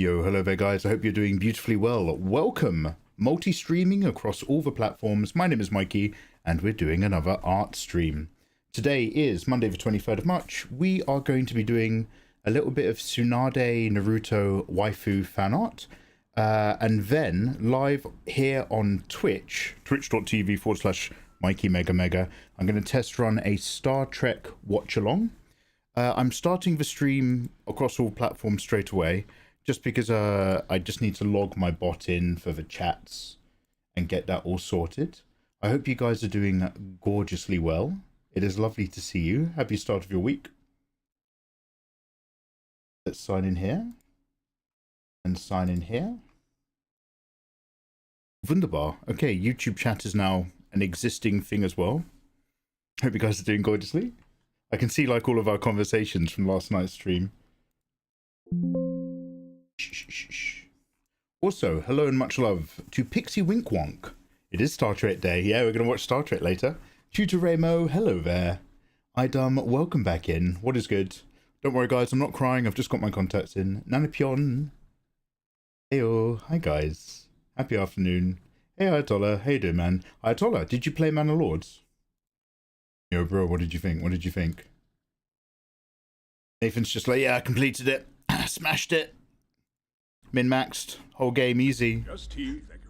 Yo, hello there guys, I hope you're doing beautifully well. Welcome, multi-streaming across all the platforms. My name is Mikey, and we're doing another art stream. Today is Monday the 23rd of March. We are going to be doing a little bit of Tsunade Naruto waifu fan art. And then live here on Twitch, twitch.tv/Mikey Mega Mega, I'm going to test run a Star Trek watch along. I'm starting the stream across all platforms straight away, just because I just need to log my bot in for the chats and get that all sorted. I hope you guys are doing gorgeously well. It is lovely to see you. Happy start of your week. Let's sign in here. And sign in here. Wunderbar. Okay, YouTube chat is now an existing thing as well. Hope you guys are doing gorgeously. I can see like all of our conversations from last night's stream. Also, hello and much love to Pixie Wink Wonk. It is Star Trek Day. Yeah, we're going to watch Star Trek later. Tutor Ramo, hello there. Idum, welcome back in. What is good? Don't worry guys, I'm not crying. I've just got my contacts in. Nanapion. Heyo. Hi guys. Happy afternoon. Hey Ayatollah. How you doing, man? Ayatollah, did you play Man of Lords? Yo bro, what did you think? What did you think? Nathan's just like, yeah, I completed it. Smashed it. Min-maxed. Whole game easy. Just tea, thank you.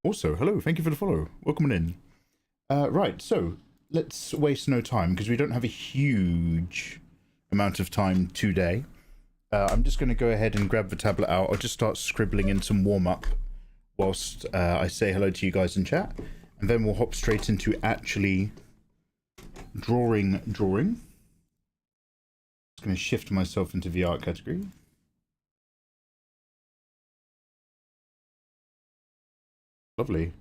Also, hello, thank you for the follow. Welcome in. Right, so let's waste no time because we don't have a huge amount of time today. I'm just going to go ahead and grab the tablet out. I'll just start scribbling in some warm-up whilst I say hello to you guys in chat. And then we'll hop straight into actually drawing. Just going to shift myself into the art category. Lovely.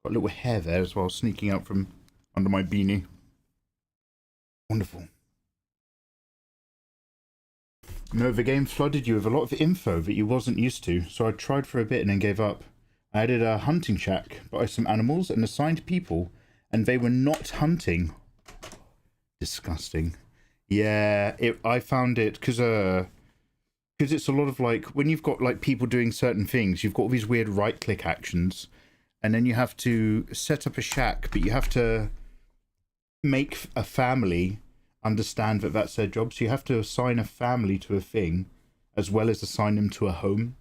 Got a little hair there as well, sneaking out from under my beanie. Wonderful. No, the game flooded you with a lot of info that you wasn't used to, so I tried for a bit and then gave up. I added a hunting shack, buy some animals and assigned people, and they were not hunting. Disgusting. Yeah, I found it because it's a lot of like, when you've got like people doing certain things, you've got all these weird right-click actions, and then you have to set up a shack, but you have to make a family understand that that's their job. So you have to assign a family to a thing, as well as assign them to a home.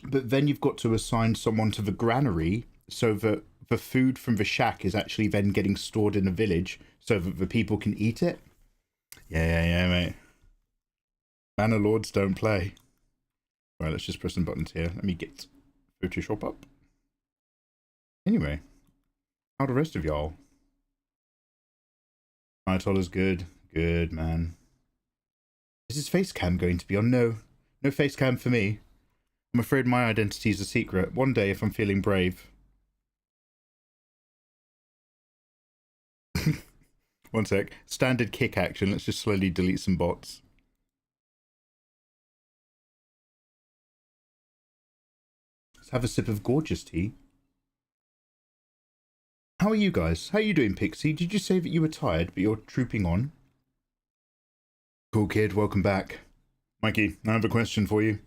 But then you've got to assign someone to the granary, so that the food from the shack is actually then getting stored in the village, so that the people can eat it. Yeah, mate. Man of Lords don't play. Right, let's just press some buttons here. Let me get Photoshop up. Anyway, how the rest of y'all? Ayatollah's good. Good, man. Is his face cam going to be on? No. No face cam for me. I'm afraid my identity is a secret. One day, if I'm feeling brave. One sec. Standard kick action. Let's just slowly delete some bots. Let's have a sip of gorgeous tea. How are you guys? How are you doing, Pixie? Did you say that you were tired, but you're trooping on? Cool kid, welcome back. Mikey, I have a question for you.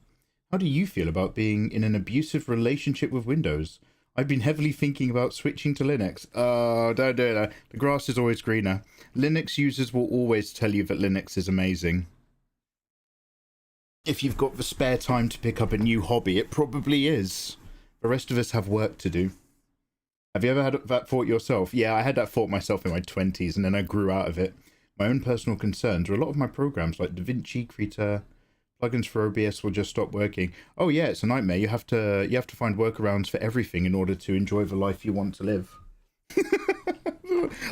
How do you feel about being in an abusive relationship with Windows? I've been heavily thinking about switching to Linux. Oh, don't do that. The grass is always greener. Linux users will always tell you that Linux is amazing. If you've got the spare time to pick up a new hobby, it probably is. The rest of us have work to do. Have you ever had that thought yourself? Yeah, I had that thought myself in my 20s, and then I grew out of it. My own personal concerns are a lot of my programs like DaVinci, Krita, plugins for OBS will just stop working. Oh yeah, it's a nightmare. You have to find workarounds for everything in order to enjoy the life you want to live.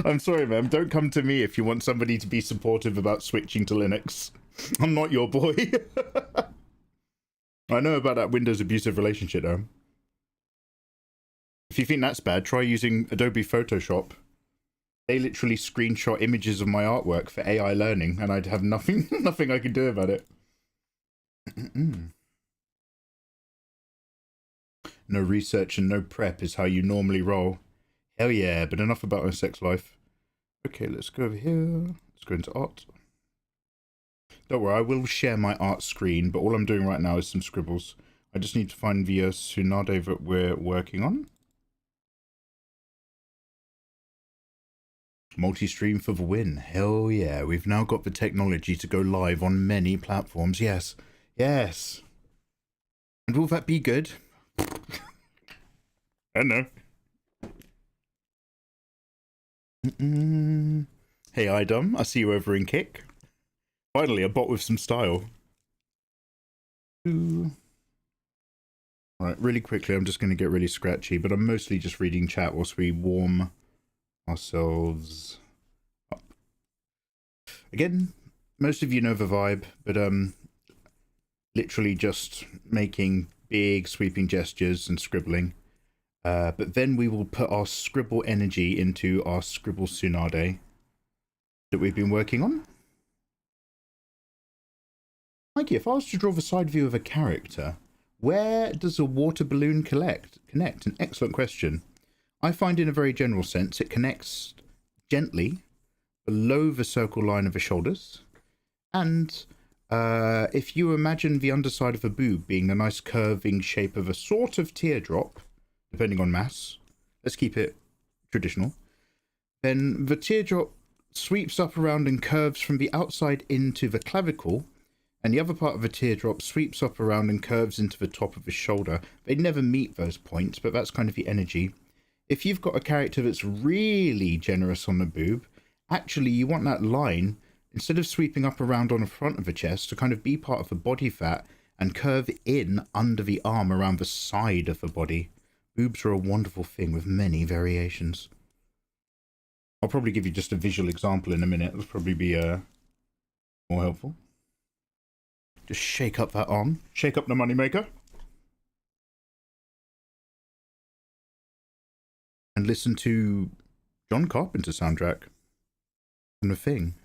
I'm sorry, man. Don't come to me if you want somebody to be supportive about switching to Linux. I'm not your boy. I know about that Windows abusive relationship, though. If you think that's bad, try using Adobe Photoshop. They literally screenshot images of my artwork for AI learning, and I'd have nothing I could do about it. No research and no prep is how you normally roll. Hell yeah, but enough about my sex life. Okay, let's go over here. Let's go into art. Don't worry, I will share my art screen, but all I'm doing right now is some scribbles. I just need to find the Tsunade that we're working on. Multi-stream for the win. Hell yeah, we've now got the technology to go live on many platforms. Yes, yes. And will that be good? I don't know. Hey Idom, I see you over in Kick. Finally, a bot with some style. Alright, really quickly, I'm just going to get really scratchy, but I'm mostly just reading chat whilst we warm ourselves up. Again, most of you know the vibe, but literally just making big sweeping gestures and scribbling. But then we will put our scribble energy into our scribble Tsunade that we've been working on. Mikey, if I was to draw the side view of a character, where does a water balloon connect? An excellent question. I find in a very general sense it connects gently below the circle line of the shoulders. And if you imagine the underside of a boob being the nice curving shape of a sort of teardrop, depending on mass, let's keep it traditional, then the teardrop sweeps up around and curves from the outside into the clavicle, and the other part of the teardrop sweeps up around and curves into the top of the shoulder. They never meet those points, but that's kind of the energy. If you've got a character that's really generous on the boob, actually you want that line, instead of sweeping up around on the front of the chest, to kind of be part of the body fat and curve in under the arm around the side of the body. Boobs are a wonderful thing with many variations. I'll probably give you just a visual example in a minute. It'll probably be more helpful. Just shake up that arm. Shake up the moneymaker. And listen to John Carpenter's soundtrack. And the thing.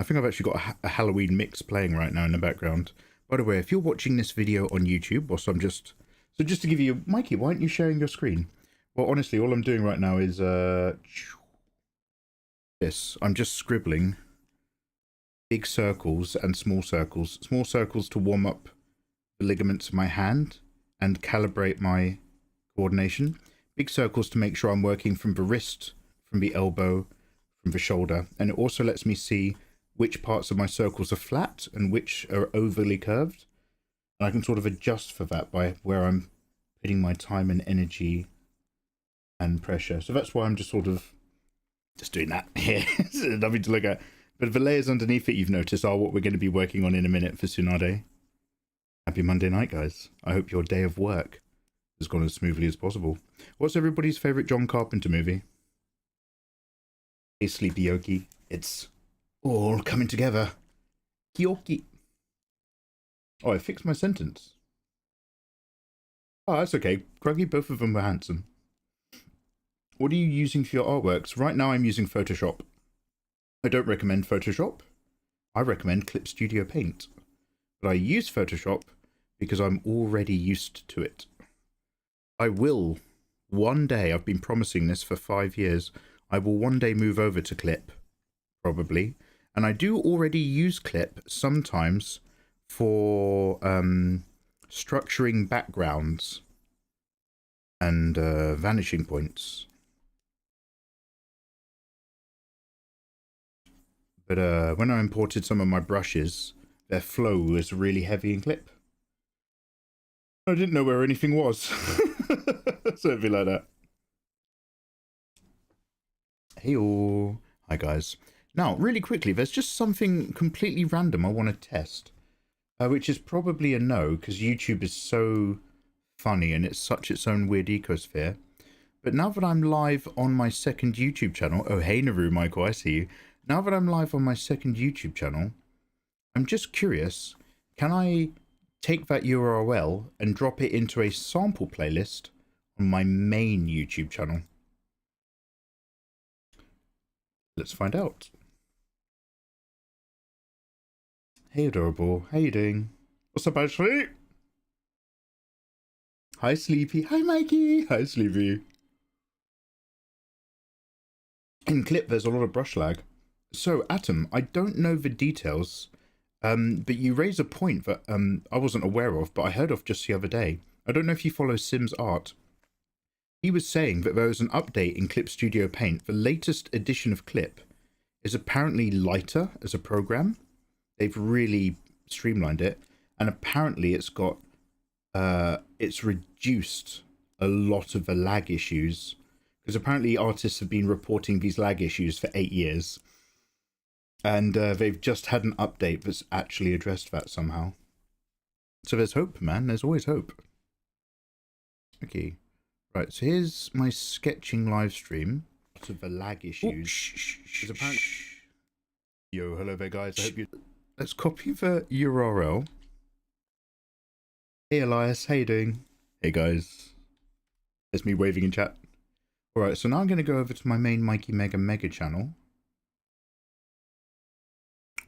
I think I've actually got a Halloween mix playing right now in the background. By the way, if you're watching this video on YouTube, whilst I'm just... So just to give you... Mikey, why aren't you sharing your screen? Well, honestly, all I'm doing right now is... this. I'm just scribbling big circles and small circles. Small circles to warm up the ligaments of my hand and calibrate my coordination. Big circles to make sure I'm working from the wrist, from the elbow, from the shoulder. And it also lets me see which parts of my circles are flat and which are overly curved. And I can sort of adjust for that by where I'm putting my time and energy and pressure. So that's why I'm just sort of just doing that here. Nothing to look at. But the layers underneath it, you've noticed, are what we're going to be working on in a minute for Tsunade. Happy Monday night, guys. I hope your day of work has gone as smoothly as possible. What's everybody's favourite John Carpenter movie? Hey, Sleepy Yoki. It's all coming together. Kyoki. Oh, I fixed my sentence. Oh, that's okay. Cruggy, both of them were handsome. What are you using for your artworks? Right now I'm using Photoshop. I don't recommend Photoshop. I recommend Clip Studio Paint. But I use Photoshop because I'm already used to it. I will one day, I've been promising this for 5 years, I will one day move over to Clip, probably. And I do already use Clip sometimes for structuring backgrounds and vanishing points. But when I imported some of my brushes, their flow was really heavy in Clip. I didn't know where anything was. So it'd be like that. Hey all. Hi guys. Now, really quickly, there's just something completely random I want to test. Which is probably a no, because YouTube is so funny and it's such its own weird ecosphere. But now that I'm live on my second YouTube channel... Oh, hey Naru, Michael, I see you. Now that I'm live on my second YouTube channel, I'm just curious, can I take that URL and drop it into a sample playlist on my main YouTube channel? Let's find out. Hey Adorable, how you doing? What's up, Ashley? Hi Sleepy, hi Mikey, hi Sleepy. In Clip, there's a lot of brush lag. So, Atom, I don't know the details But you raise a point that I wasn't aware of, but I heard of just the other day. I don't know if you follow Sims Art. He was saying that there was an update in Clip Studio Paint. The latest edition of Clip is apparently lighter as a program. They've really streamlined it, and apparently it's got it's reduced a lot of the lag issues, because apparently artists have been reporting these lag issues for 8 years, and they've just had an update that's actually addressed that somehow. So there's hope, man. There's always hope. Okay, right, so here's my sketching live stream. Lots of the lag issues. Apparently... Yo, hello there, guys. I hope you... Let's copy the URL. Hey, Elias. How you doing? Hey, guys. There's me waving in chat. Alright, so now I'm going to go over to my main Mikey Mega channel,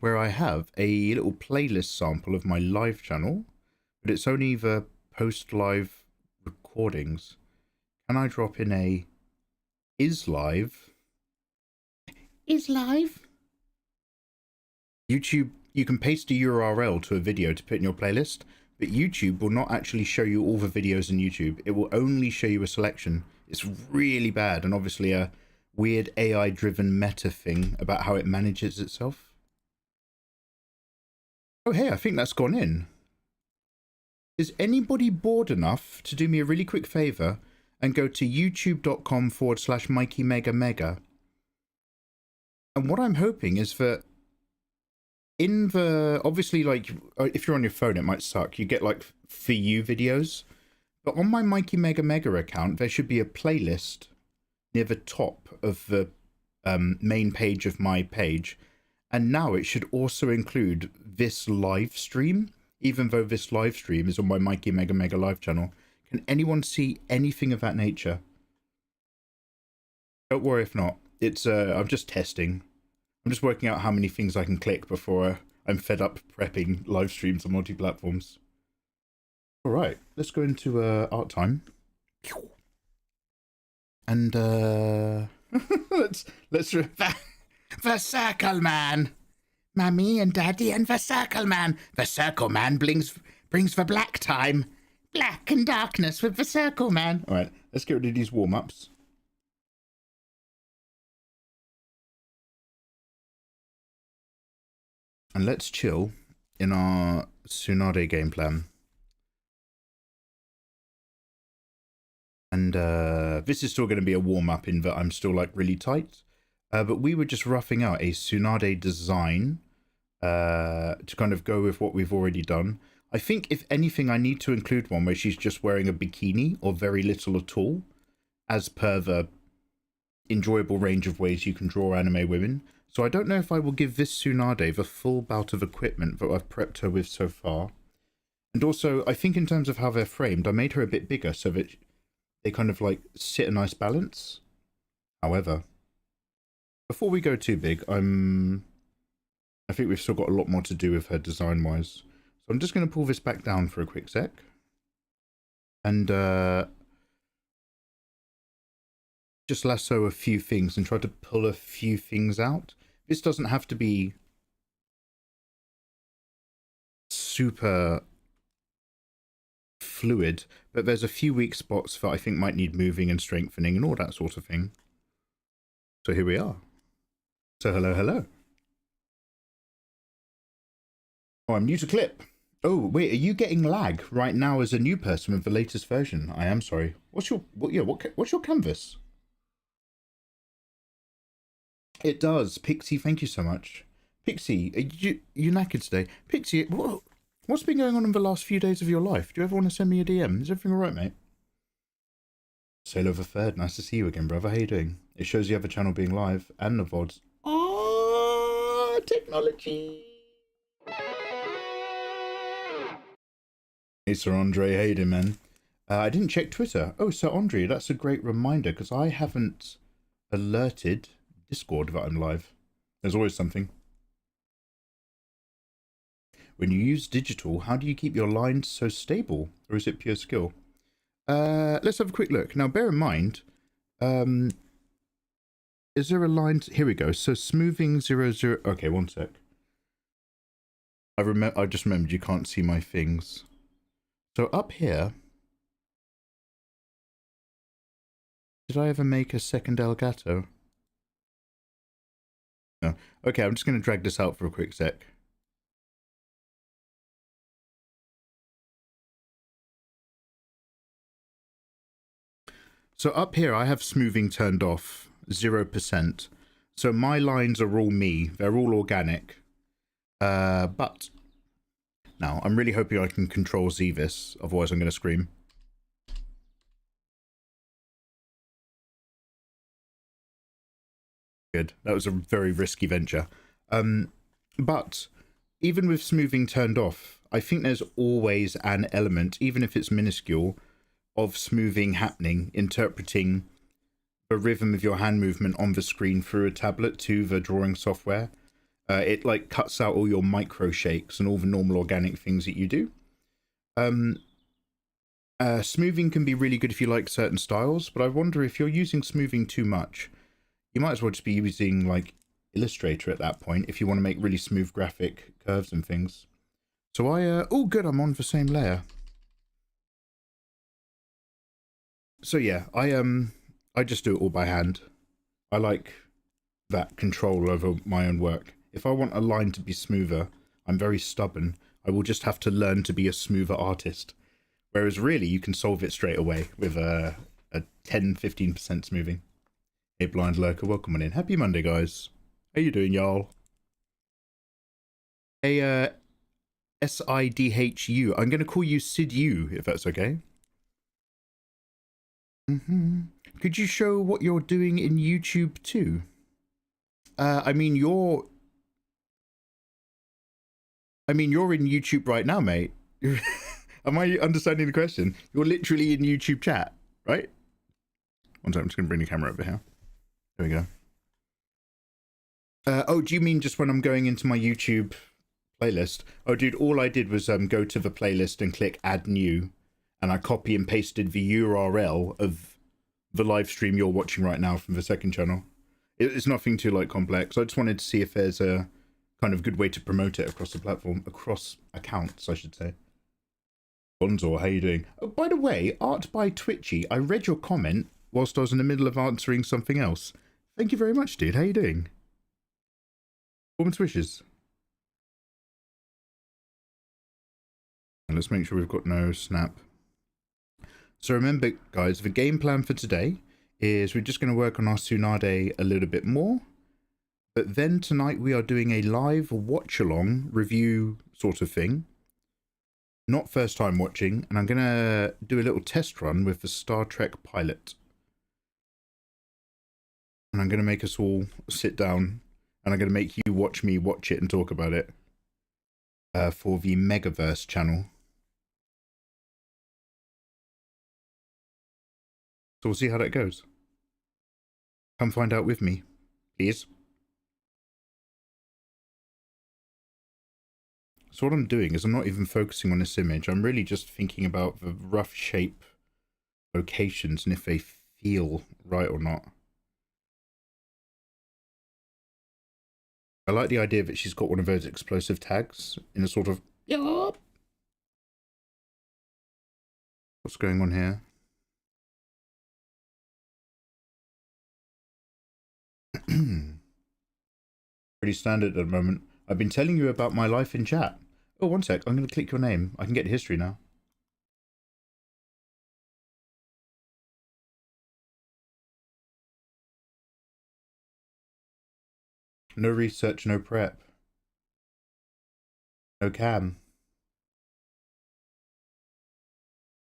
where I have a little playlist sample of my live channel, but it's only the post-live recordings. Can I drop in a is live? Is live? YouTube, you can paste a URL to a video to put in your playlist, but YouTube will not actually show you all the videos in YouTube. It will only show you a selection. It's really bad, and obviously a weird AI-driven meta thing about how it manages itself. Oh, hey, I think that's gone in. Is anybody bored enough to do me a really quick favor and go to youtube.com/Mikey Mega? And what I'm hoping is that in the, obviously, like, if you're on your phone, it might suck. You get, like, for you videos. But on my Mikey Mega account, there should be a playlist near the top of the main page of my page. And now it should also include this live stream, even though this live stream is on my Mikey Mega live channel. Can anyone see anything of that nature? Don't worry if not. It's I'm just testing. I'm just working out how many things I can click before I'm fed up prepping live streams on multi-platforms. All right, let's go into art time. And let's the circle man. Mummy and Daddy and the circle man. The circle man brings the black time. Black and darkness with the circle man. All right, let's get rid of these warm-ups. And let's chill in our Tsunade game plan. And this is still going to be a warm-up in that I'm still like really tight. But we were just roughing out a Tsunade design to kind of go with what we've already done. I think if anything, I need to include one where she's just wearing a bikini or very little at all, as per the enjoyable range of ways you can draw anime women. So I don't know if I will give this Tsunade the full bout of equipment that I've prepped her with so far. And also, I think in terms of how they're framed, I made her a bit bigger so that they kind of like sit a nice balance. However, before we go too big, I think we've still got a lot more to do with her design-wise. So I'm just going to pull this back down for a quick sec. And just lasso a few things and try to pull a few things out. This doesn't have to be super fluid, but there's a few weak spots that I think might need moving and strengthening and all that sort of thing. So here we are. So hello. Oh, I'm new to Clip. Oh, wait, are you getting lag right now as a new person with the latest version? I am sorry. What's your canvas? It does. Pixie, thank you so much. Pixie, are you knackered today? Pixie, what's been going on in the last few days of your life? Do you ever want to send me a DM? Is everything alright, mate? Solo the Third, nice to see you again, brother. How you doing? It shows you have a channel being live and the VODs. Oh, technology! Hey, Sir Andre, how you doing, man? I didn't check Twitter. Oh, Sir Andre, that's a great reminder, because I haven't alerted Discord that I'm live. There's always something. When you use digital, how do you keep your lines so stable? Or is it pure skill? Let's have a quick look. Now, bear in mind, is there a line? Here we go. So smoothing 0, 0. Okay, one sec. I just remembered you can't see my things. So up here, did I ever make a second Elgato? No. Okay, I'm just going to drag this out for a quick sec. So up here, I have smoothing turned off, 0%. So my lines are all me. They're all organic. But now I'm really hoping I can control Z this, otherwise I'm going to scream. Good. That was a very risky venture. But even with smoothing turned off, I think there's always an element, even if it's minuscule, of smoothing happening, interpreting the rhythm of your hand movement on the screen through a tablet to the drawing software. It like cuts out all your micro shakes and all the normal organic things that you do. Smoothing can be really good if you like certain styles, but I wonder if you're using smoothing too much, you might as well just be using like Illustrator at that point if you want to make really smooth graphic curves and things. So oh good, I'm on the same layer. So yeah, I just do it all by hand. I like that control over my own work. If I want a line to be smoother, I'm very stubborn. I will just have to learn to be a smoother artist. Whereas really, you can solve it straight away with a 10-15% smoothing. Hey, Blind Lurker, welcome on in. Happy Monday, guys. How you doing, y'all? Hey, SIDHU. I'm going to call you SidU, if that's okay. Could you show what you're doing in YouTube too? I mean, you're in YouTube right now, mate. Am I understanding the question? You're literally in YouTube chat, right? One second, I'm just going to bring the camera over here. There we go. Oh, do you mean just when I'm going into my YouTube playlist? Oh, dude, all I did was go to the playlist and click add new, and I copy and pasted the URL of the live stream you're watching right now from the second channel. It's nothing too like complex. I just wanted to see if there's a kind of good way to promote it across the platform, across accounts, I should say. Bonzor, how you doing? Oh, by the way, Art by Twitchy, I read your comment whilst I was in the middle of answering something else. Thank you very much, dude. How you doing? Warmest wishes. And let's make sure we've got no snap. So remember, guys, the game plan for today is we're just going to work on our Tsunade a little bit more. But then tonight we are doing a live watch-along review sort of thing. Not first time watching. And I'm going to do a little test run with the Star Trek pilot. And I'm going to make us all sit down. And I'm going to make you watch me watch it and talk about it. For the Megaverse channel. So we'll see how that goes. Come find out with me, please. So what I'm doing is I'm not even focusing on this image. I'm really just thinking about the rough shape locations and if they feel right or not. I like the idea that she's got one of those explosive tags in a sort of... What's going on here? Pretty standard at the moment. I've been telling you about my life in chat. Oh, one sec. I'm going to click your name. I can get history now. No research, no prep. No cam.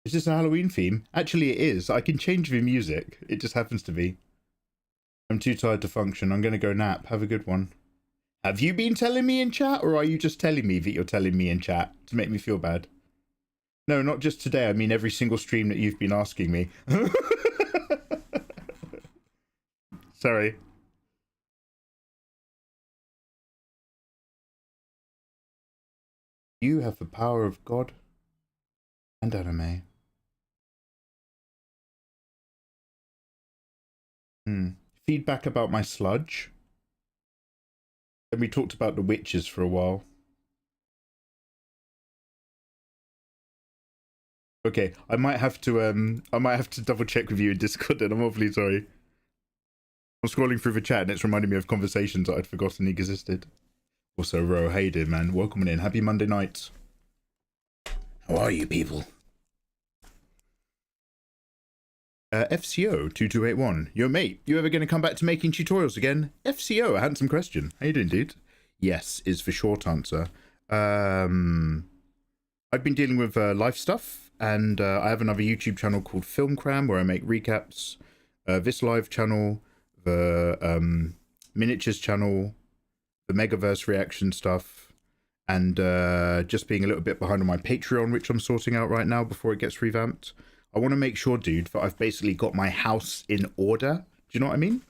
Is this a Halloween theme? Actually, it is. I can change the music. It just happens to be. I'm too tired to function. I'm going to go nap. Have a good one. Have you been telling me in chat, or are you just telling me that you're telling me in chat to make me feel bad? No, not just today. I mean every single stream that you've been asking me. Sorry. You have the power of God and anime. Feedback about my sludge. Then we talked about the witches for a while. Okay, I might have to double check with you in Discord then. I'm awfully sorry. I'm scrolling through the chat and it's reminding me of conversations that I'd forgotten existed. Also, Ro, how you doing, man? Welcome in. Happy Monday night. How are you, people? FCO2281. Yo, mate, you ever going to come back to making tutorials again? FCO, a handsome question. How you doing, dude? Yes is the short answer. I've been dealing with life stuff, and I have another YouTube channel called Film Cram where I make recaps. This live channel, the miniatures channel, the Megaverse reaction stuff, and just being a little bit behind on my Patreon, which I'm sorting out right now before it gets revamped. I want to make sure, dude, that I've basically got my house in order. Do you know what I mean?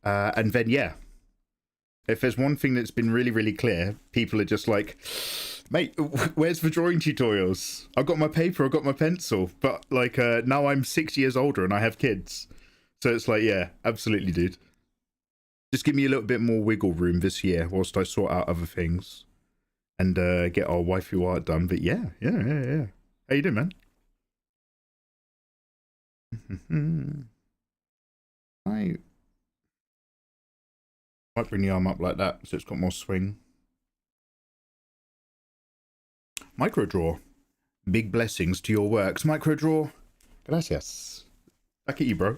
And then, yeah, if there's one thing that's been really, really clear, people are just like, mate, where's the drawing tutorials? I've got my paper, I've got my pencil, but like now I'm 6 years older and I have kids. So it's like, yeah, absolutely, dude. Just give me a little bit more wiggle room this year whilst I sort out other things and get our waifu art done. But yeah. How you doing, man? I might bring the arm up like that so it's got more swing. Microdraw. Big blessings to your works. Microdraw. Gracias. Back at you, bro.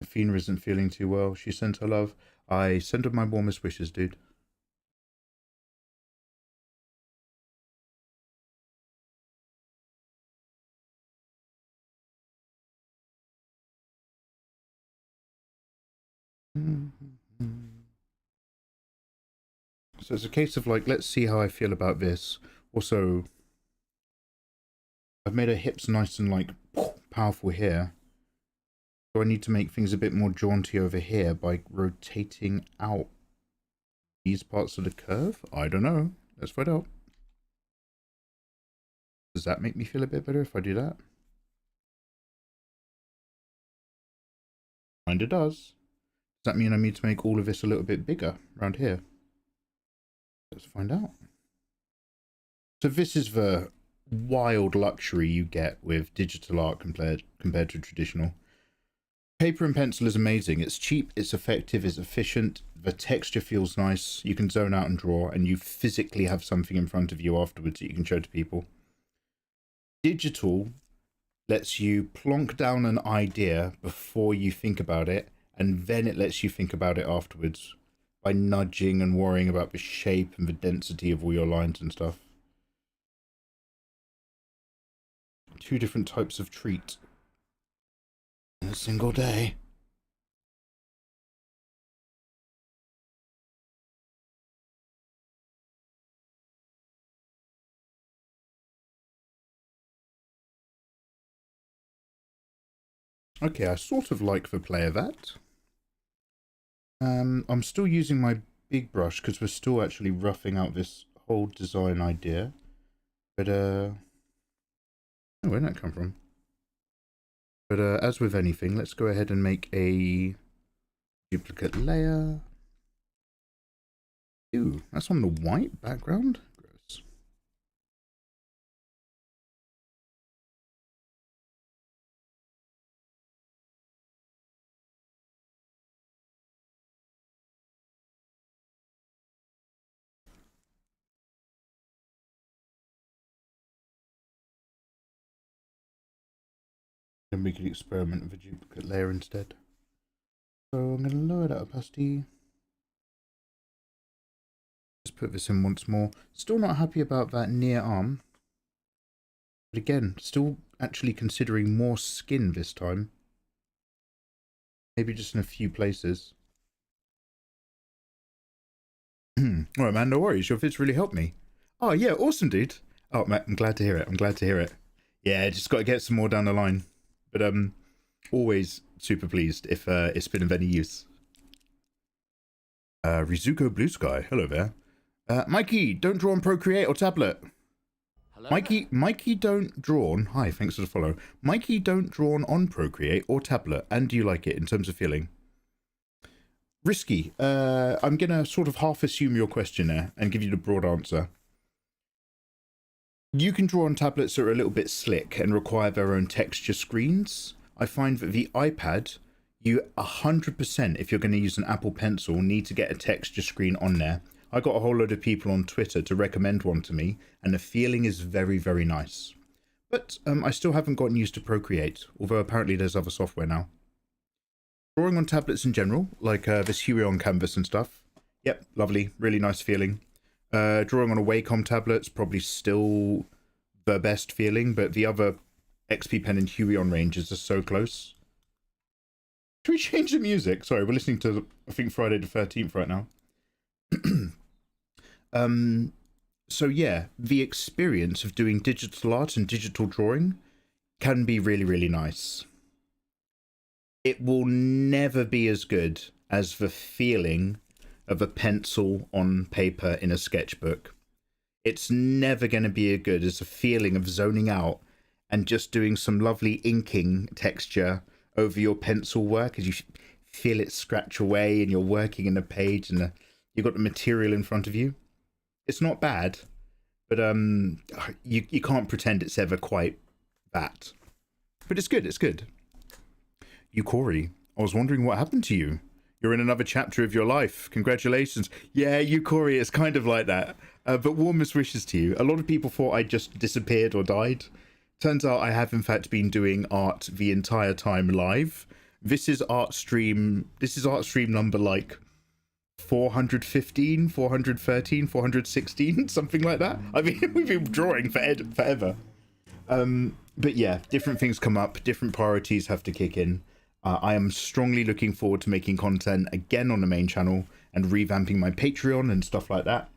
Athena isn't feeling too well. She sent her love. I send her my warmest wishes, dude. So it's a case of like, let's see how I feel about this. Also, I've made her hips nice and like powerful here. So I need to make things a bit more jaunty over here by rotating out these parts of the curve. I don't know. Let's find out. Does that make me feel a bit better if I do that? Kinda does. Does that mean I need to make all of this a little bit bigger around here? Let's find out. So this is the wild luxury you get with digital art compared to traditional. Paper and pencil is amazing. It's cheap, it's effective, it's efficient. The texture feels nice. You can zone out and draw, and you physically have something in front of you afterwards that you can show to people. Digital lets you plonk down an idea before you think about it, and then it lets you think about it afterwards by nudging and worrying about the shape and the density of all your lines and stuff. Two different types of treat in a single day. Okay, I sort of like the play of that. I'm still using my big brush because we're still actually roughing out this whole design idea. But, oh, where'd that come from? But as with anything, let's go ahead and make a duplicate layer. Ooh, that's on the white background? Gross. Then we could experiment with a duplicate layer instead. So I'm going to lower that opacity. Just put this in once more. Still not happy about that near arm. But again, still actually considering more skin this time. Maybe just in a few places. Alright, man, no worries. Your vids really helped me. Oh, yeah, awesome, dude. Oh, man, I'm glad to hear it. I'm glad to hear it. Yeah, just got to get some more down the line. But always super pleased if it's been of any use. Rizuko Blue Sky, hello there. Mikey, don't draw on Procreate or tablet. Hello. Mikey don't draw on. Hi, thanks for the follow. Mikey don't draw on Procreate or tablet. And do you like it in terms of feeling? Risky. I'm gonna sort of half assume your question there and give you the broad answer. You can draw on tablets that are a little bit slick and require their own texture screens. I find that the iPad, you 100%, if you're going to use an Apple Pencil, need to get a texture screen on there. I got a whole load of people on Twitter to recommend one to me, and the feeling is very, very nice. But I still haven't gotten used to Procreate, although apparently there's other software now. Drawing on tablets in general, like this Huey on canvas and stuff. Yep, lovely, really nice feeling. Drawing on a Wacom tablet's probably still the best feeling, but the other XP Pen and Huey on ranges are so close. Should we change the music? Sorry, we're listening to, I think, Friday the 13th right now. So yeah, the experience of doing digital art and digital drawing can be really, really nice. It will never be as good as the feeling of a pencil on paper in a sketchbook. It's never going to be as good as the feeling of zoning out and just doing some lovely inking texture over your pencil work as you feel it scratch away and you're working in a page and you've got the material in front of you. It's not bad, but you can't pretend it's ever quite that. But it's good, it's good. You, Corey, I was wondering what happened to you. You're in another chapter of your life. Congratulations. Yeah, you, Corey, it's kind of like that. But warmest wishes to you. A lot of people thought I just disappeared or died. Turns out I have, in fact, been doing art the entire time live. This is art stream number like 415, 413, 416, something like that. I mean, we've been drawing forever. But yeah, different things come up, different priorities have to kick in. I am strongly looking forward to making content again on the main channel and revamping my Patreon and stuff like that,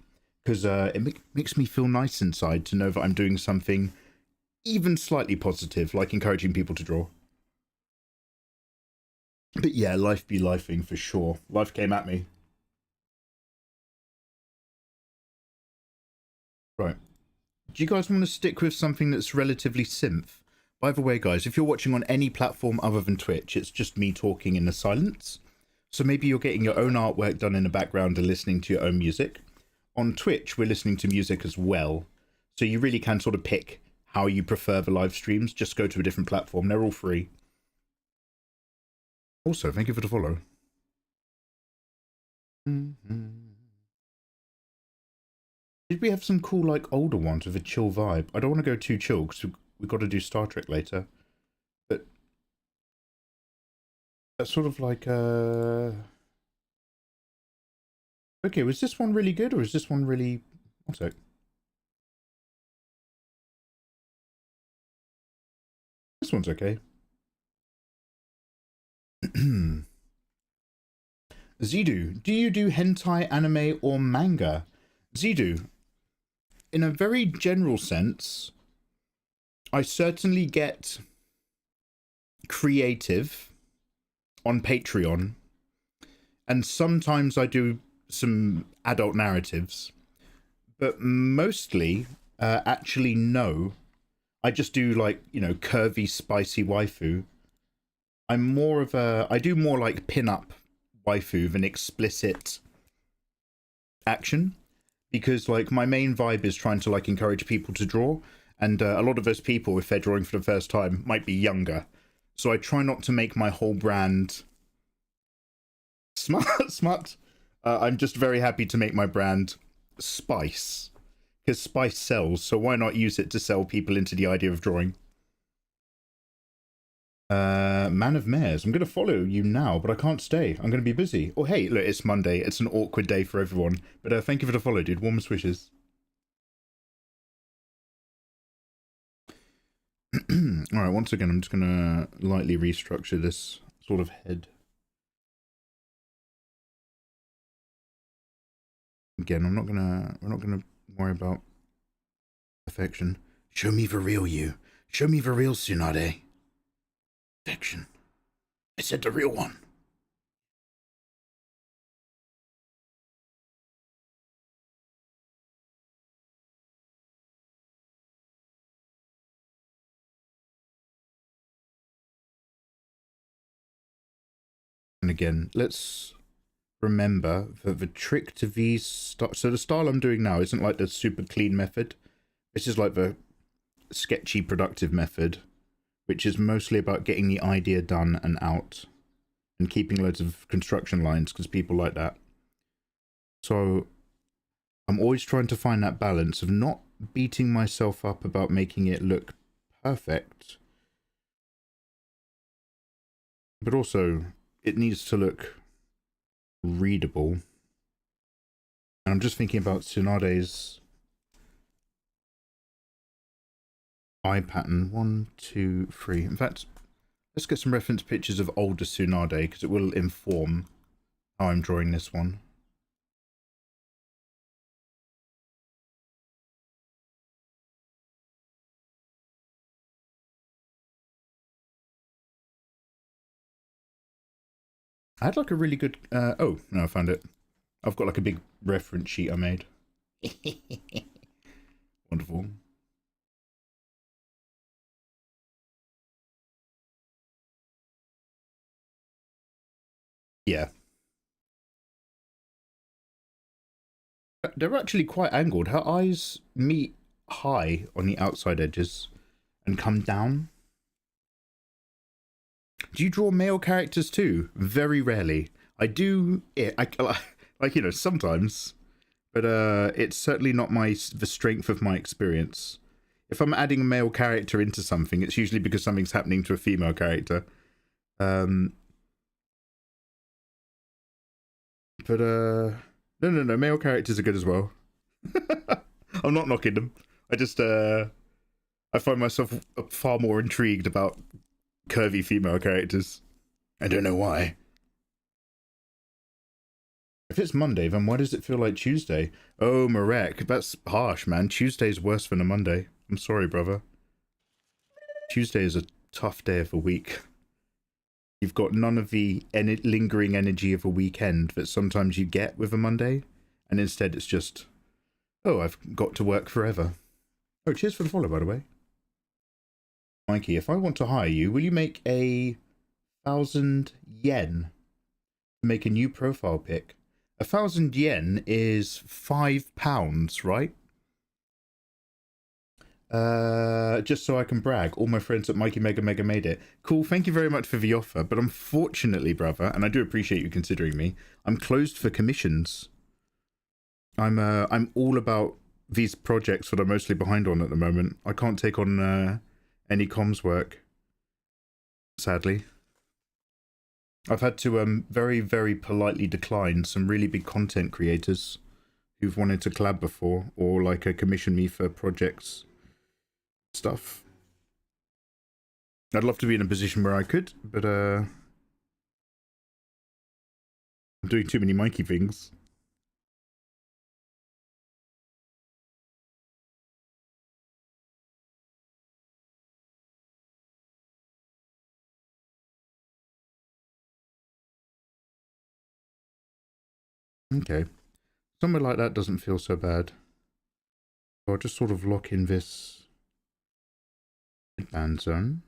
because it makes me feel nice inside to know that I'm doing something even slightly positive, like encouraging people to draw. But yeah, life be lifing for sure. Life came at me. Right. Do you guys want to stick with something that's relatively synth? By the way, guys, if you're watching on any platform other than Twitch, it's just me talking in the silence. So maybe you're getting your own artwork done in the background and listening to your own music. On Twitch, we're listening to music as well. So you really can sort of pick how you prefer the live streams. Just go to a different platform. They're all free. Also, thank you for the follow. Did we have some cool, like, older ones with a chill vibe? I don't want to go too chill because we've got to do Star Trek later. But that's sort of like, okay, was this one really good or is this one really... One sec. This one's okay. Zidu, do you do hentai, anime, or manga? Zidu, in a very general sense, I certainly get creative on Patreon, and sometimes I do some adult narratives, but mostly, actually no. I just do, like, you know, curvy, spicy waifu. I'm more of a... I do more like pin-up waifu than explicit action, because, like, my main vibe is trying to, like, encourage people to draw, and a lot of those people, if they're drawing for the first time, might be younger. So I try not to make my whole brand smart. I'm just very happy to make my brand spice, because spice sells, so why not use it to sell people into the idea of drawing? Man of Mares, I'm going to follow you now, but I can't stay. I'm going to be busy. Oh, hey, look, it's Monday. It's an awkward day for everyone. But thank you for the follow, dude. Warmest wishes. Alright, once again, I'm just going to lightly restructure this sort of head. Again, we're not gonna worry about perfection. Show me the real you. Show me the real Tsunade. Perfection. I said the real one. And again, let's remember that the trick to these... So the style I'm doing now isn't like the super clean method. This is like the sketchy productive method, which is mostly about getting the idea done and out and keeping loads of construction lines because people like that. So I'm always trying to find that balance of not beating myself up about making it look perfect, but also it needs to look readable. And I'm just thinking about Tsunade's eye pattern. 1, 2, 3. In fact, let's get some reference pictures of older Tsunade because it will inform how I'm drawing this one. I had like a really good... oh, no, I found it. I've got like a big reference sheet I made. Wonderful. Yeah. They're actually quite angled. Her eyes meet high on the outside edges and come down. Do you draw male characters too? Very rarely. I do. Yeah, like, you know, sometimes, but it's certainly not the strength of my experience. If I'm adding a male character into something, it's usually because something's happening to a female character. But no, male characters are good as well. I'm not knocking them. I just I find myself far more intrigued about curvy female characters. I don't know why. If it's Monday, then why does it feel like Tuesday? Oh, Marek, that's harsh, man. Tuesday's worse than a Monday. I'm sorry, brother. Tuesday is a tough day of the week. You've got none of the lingering energy of a weekend that sometimes you get with a Monday, and instead it's just, oh, I've got to work forever. Oh, cheers for the follow, by the way. Mikey, if I want to hire you, will you make 1,000 yen to make a new profile pic? 1,000 yen is £5, right? Just so I can brag. All my friends at Mikey Mega made it. Cool, thank you very much for the offer, but unfortunately, brother, and I do appreciate you considering me, I'm closed for commissions. I'm all about these projects that I'm mostly behind on at the moment. I can't take on any comms work, sadly. I've had to very, very politely decline some really big content creators who've wanted to collab before or like commission me for projects stuff. I'd love to be in a position where I could, but I'm doing too many Mikey things. Okay. Somewhere like that doesn't feel so bad. So I'll just sort of lock in this headband zone.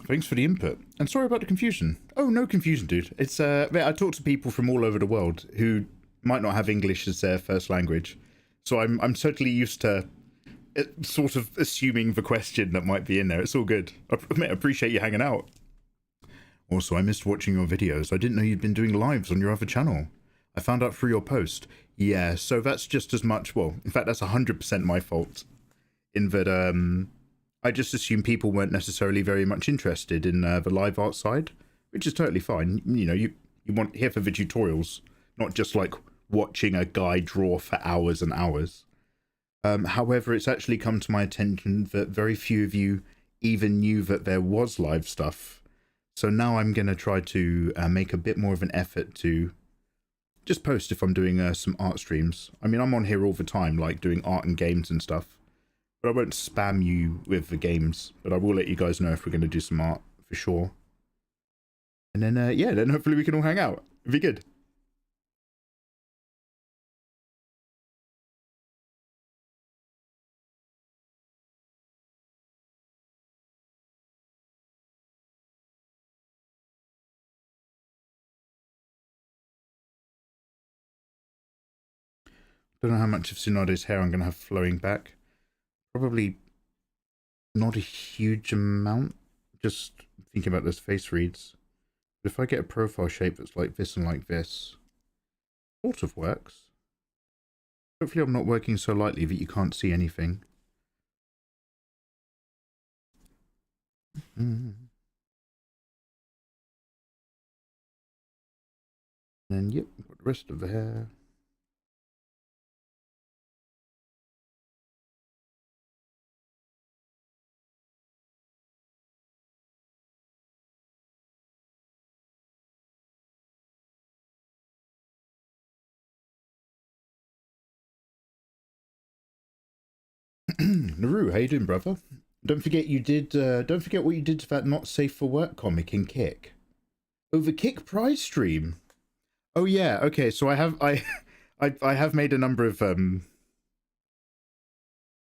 Thanks for the input, and sorry about the confusion. Oh, no confusion, dude. It's I talk to people from all over the world who might not have English as their first language, so I'm totally used to sort of assuming the question that might be in there. It's all good. I appreciate you hanging out. Also, I missed watching your videos. I didn't know you'd been doing lives on your other channel. I found out through your post. Yeah, so that's just as much, well, in fact, that's 100% my fault. In that, I just assumed people weren't necessarily very much interested in the live art side, which is totally fine. You know, you want here for the tutorials, not just like watching a guy draw for hours and hours. However, it's actually come to my attention that very few of you even knew that there was live stuff. So now I'm going to try to make a bit more of an effort to just post if I'm doing some art streams. I mean, I'm on here all the time, like doing art and games and stuff. But I won't spam you with the games. But I will let you guys know if we're going to do some art, for sure. And then, yeah, then hopefully we can all hang out. It'd be good. Don't know how much of Tsunade's hair I'm going to have flowing back. Probably not a huge amount. Just thinking about those face reads. But if I get a profile shape that's like this and like this, sort of works. Hopefully I'm not working so lightly that you can't see anything. And then, yep, got the rest of the hair. Naru, how you doing, brother? Don't forget you did. Don't forget what you did to that not safe for work comic in Kick. Oh, the Kick prize stream. Oh yeah. Okay. So I have made a number of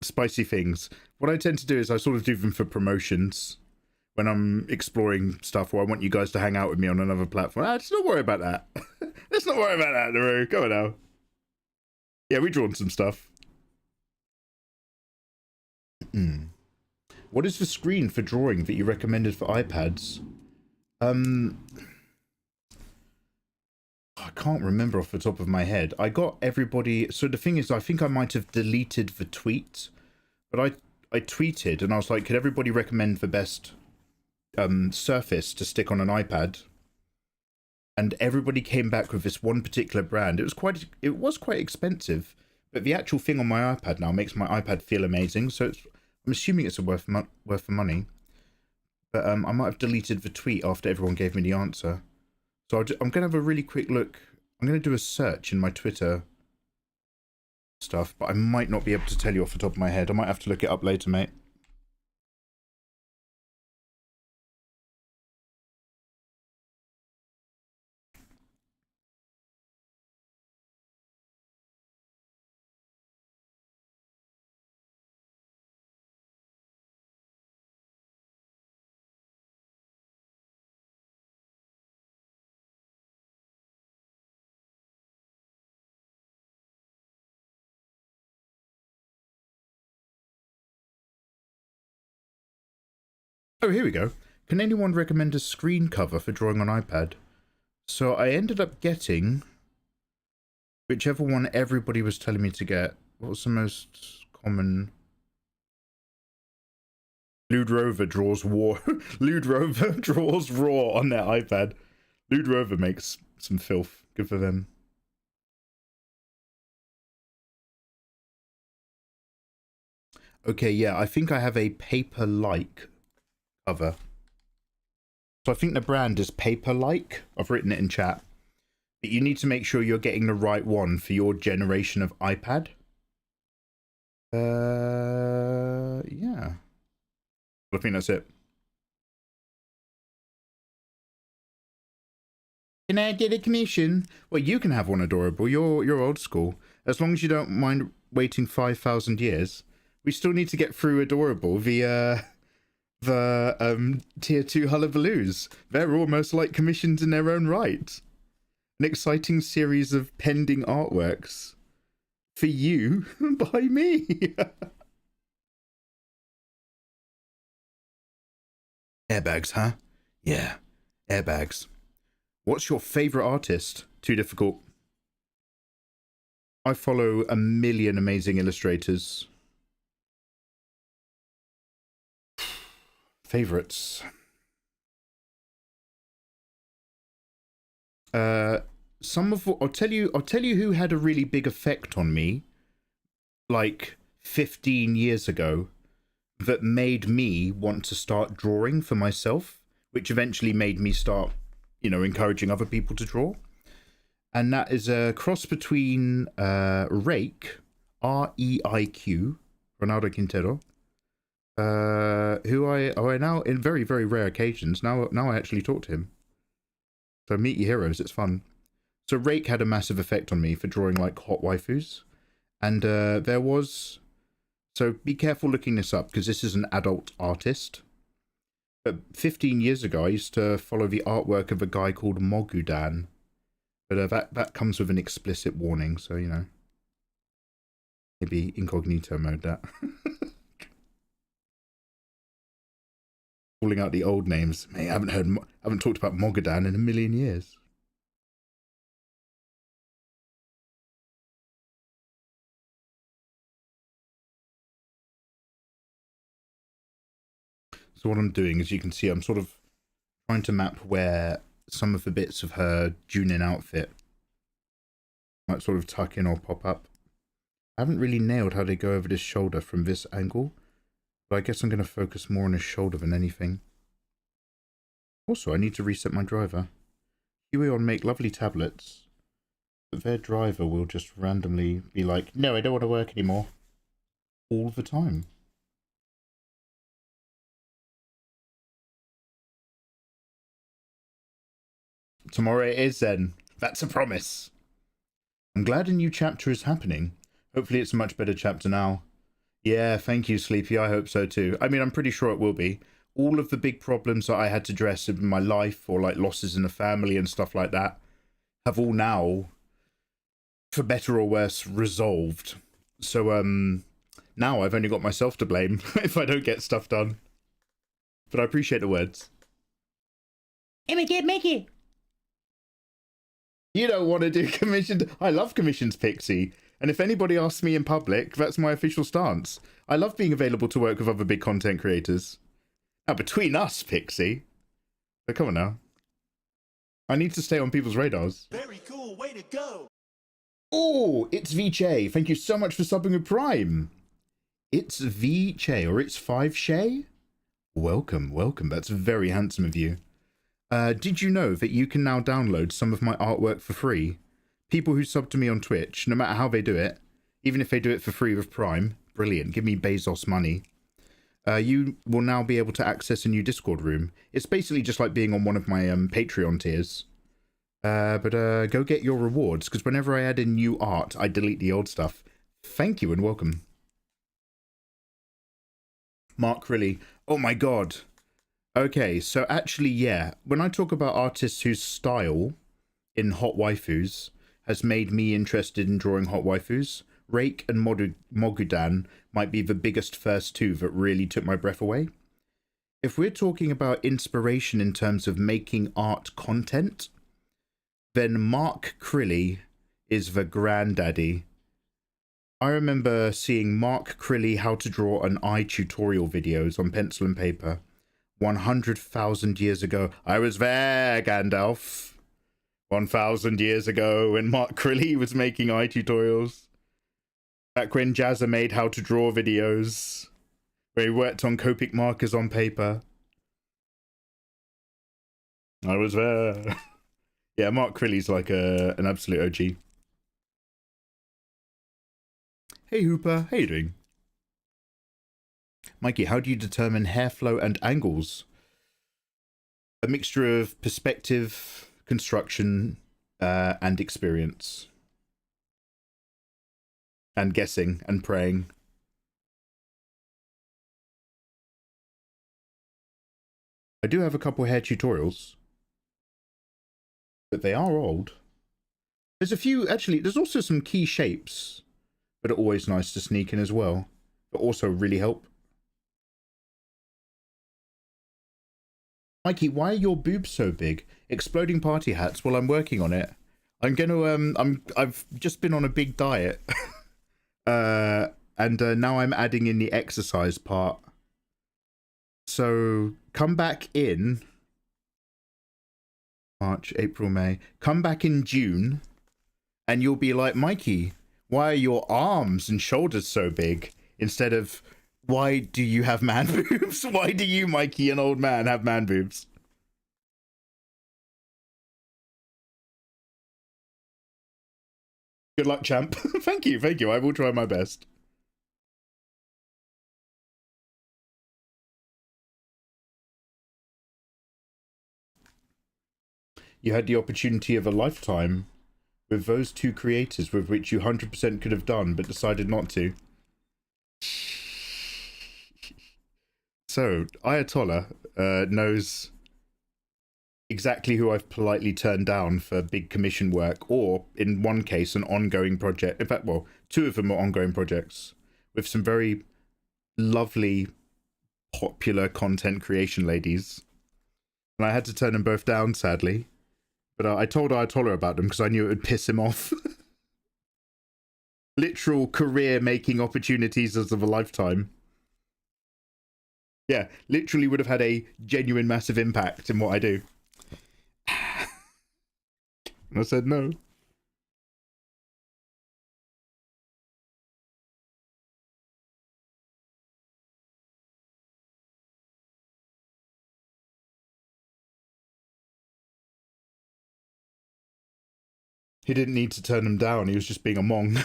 spicy things. What I tend to do is I sort of do them for promotions when I'm exploring stuff, or I want you guys to hang out with me on another platform. Let's not worry about that. Let's not worry about that, Naru. Come on now. Yeah, we drawn some stuff. What is the screen for drawing that you recommended for iPads? I can't remember off the top of my head. I got everybody. So the thing is, I think I might have deleted the tweet, but I tweeted and I was like, could everybody recommend the best surface to stick on an iPad? And everybody came back with this one particular brand. It was quite expensive, but the actual thing on my iPad now makes my iPad feel amazing. So I'm assuming it's worth the money. But I might have deleted the tweet after everyone gave me the answer. So I'm going to have a really quick look. I'm going to do a search in my Twitter stuff, but I might not be able to tell you off the top of my head. I might have to look it up later, mate. Oh, here we go. Can anyone recommend a screen cover for drawing on iPad? So I ended up getting whichever one everybody was telling me to get. What was the most common? Lude Rover draws war. Lude Rover draws raw on their iPad. Lude Rover makes some filth. Good for them. Okay, yeah, I think I have a paper-like cover. So I think the brand is paper-like. I've written it in chat. But you need to make sure you're getting the right one for your generation of iPad. Yeah. I think that's it. Can I get a commission? Well, you can have one, Adorable. You're old school. As long as you don't mind waiting 5,000 years. We still need to get through Adorable via the tier 2 hullabaloos. They're almost like commissions in their own right. An exciting series of pending artworks for you by me. Airbags, huh? Yeah, airbags. What's your favorite artist? Too difficult. I follow a million amazing illustrators. Favorites. Some of what I'll tell you who had a really big effect on me like 15 years ago that made me want to start drawing for myself, which eventually made me start, you know, encouraging other people to draw. And that is a cross between Rake, R-E-I-Q, Ronaldo Quintero, who I now, in very, very rare occasions, now I actually talk to him. So meet your heroes, it's fun. So Rake had a massive effect on me for drawing like hot waifus. And there was... So be careful looking this up because this is an adult artist. But 15 years ago, I used to follow the artwork of a guy called Mogudan. But that comes with an explicit warning, so, you know. Maybe incognito mode that. Calling out the old names. Mate, I haven't talked about Mogudan in a million years. So what I'm doing, as you can see, I'm sort of trying to map where some of the bits of her Junin outfit might sort of tuck in or pop up. I haven't really nailed how they go over this shoulder from this angle, but I guess I'm going to focus more on his shoulder than anything. Also, I need to reset my driver. Huion make lovely tablets, but their driver will just randomly be like, no, I don't want to work anymore. All the time. Tomorrow it is then. That's a promise. I'm glad a new chapter is happening. Hopefully it's a much better chapter now. Yeah, thank you, Sleepy. I hope so too. I mean, I'm pretty sure it will be. All of the big problems that I had to address in my life, or like losses in the family and stuff like that, have all now, for better or worse, resolved. So, now I've only got myself to blame if I don't get stuff done. But I appreciate the words. Mickey. You don't want to do commissioned. I love commissions, Pixie. And if anybody asks me in public, that's my official stance. I love being available to work with other big content creators. Now, between us, Pixie. But come on now. I need to stay on people's radars. Very cool. Way to go. Oh, it's Viche. Thank you so much for subbing with Prime. It's Viche, or it's 5Shay? Welcome, welcome. That's very handsome of you. Did you know that you can now download some of my artwork for free? People who sub to me on Twitch, no matter how they do it, even if they do it for free with Prime, brilliant, give me Bezos money. You will now be able to access a new Discord room. It's basically just like being on one of my Patreon tiers. But go get your rewards, because whenever I add in new art, I delete the old stuff. Thank you and welcome. Mark Riley. Oh my god. Okay, so actually, yeah, when I talk about artists whose style in hot waifus has made me interested in drawing hot waifus, Rake and Mogudan might be the biggest first two that really took my breath away. If we're talking about inspiration in terms of making art content, then Mark Crilly is the granddaddy. I remember seeing Mark Crilly how to draw an eye tutorial videos on pencil and paper. 100,000 years ago. I was there, Gandalf. 1,000 years ago when Mark Crilly was making eye tutorials. Back when Jazza made how to draw videos. Where he worked on Copic markers on paper. I was there. Yeah, Mark Crilly's like an absolute OG. Hey Hooper, how you doing? Mikey, how do you determine hair flow and angles? A mixture of perspective, construction, and experience. And guessing and praying. I do have a couple hair tutorials. But they are old. There's a few, actually, there's also some key shapes that are always nice to sneak in as well. But also really help. Mikey, why are your boobs so big? Exploding party hats. Well, I'm working on it. I'm gonna I've just been on a big diet. And now I'm adding in the exercise part. So come back in March, April, May. Come back in June and you'll be like, Mikey, why are your arms and shoulders so big? Instead of, why do you have man boobs? Why do you, Mikey, an old man, have man boobs? Good luck, champ. Thank you, thank you. I will try my best. you had the opportunity of a lifetime with those two creators with which you 100% could have done but decided not to. So, Ayatollah knows exactly who I've politely turned down for big commission work, or in one case, an ongoing project. In fact, well, two of them are ongoing projects with some very lovely, popular content creation ladies. And I had to turn them both down, sadly. But I told Ayatollah about them because I knew it would piss him off. Literal career-making opportunities as of a lifetime. Yeah, literally would have had a genuine massive impact in what I do. And I said no. He didn't need to turn them down, he was just being a mong.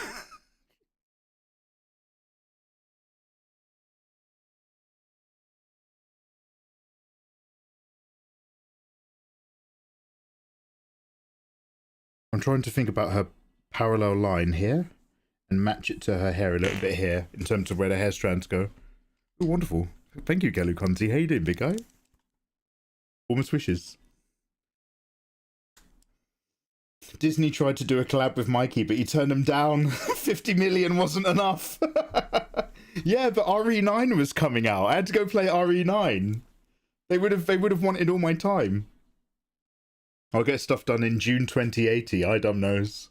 I'm trying to think about her parallel line here and match it to her hair a little bit here in terms of where the hair strands go. Oh, wonderful. Thank you, Galu Conti. How you doing, big guy? Warmest wishes. Disney tried to do a collab with Mikey, but he turned him down. 50 million wasn't enough. Yeah, but RE9 was coming out. I had to go play RE9. They would have wanted all my time. I'll get stuff done in June 2080. I dumb knows.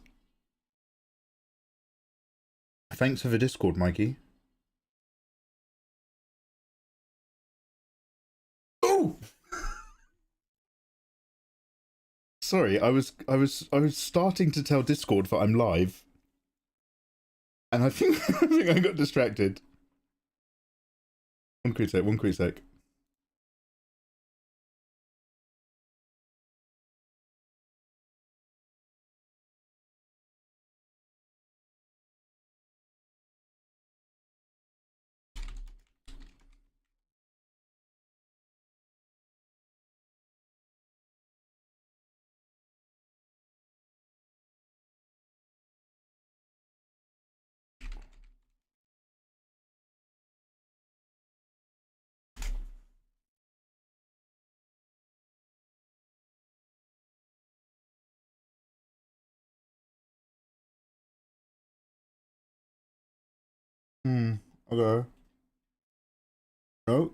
Thanks for the Discord, Mikey. Oh! Sorry, I was starting to tell Discord that I'm live, and I think I got distracted. One quick sec. Okay. Oh.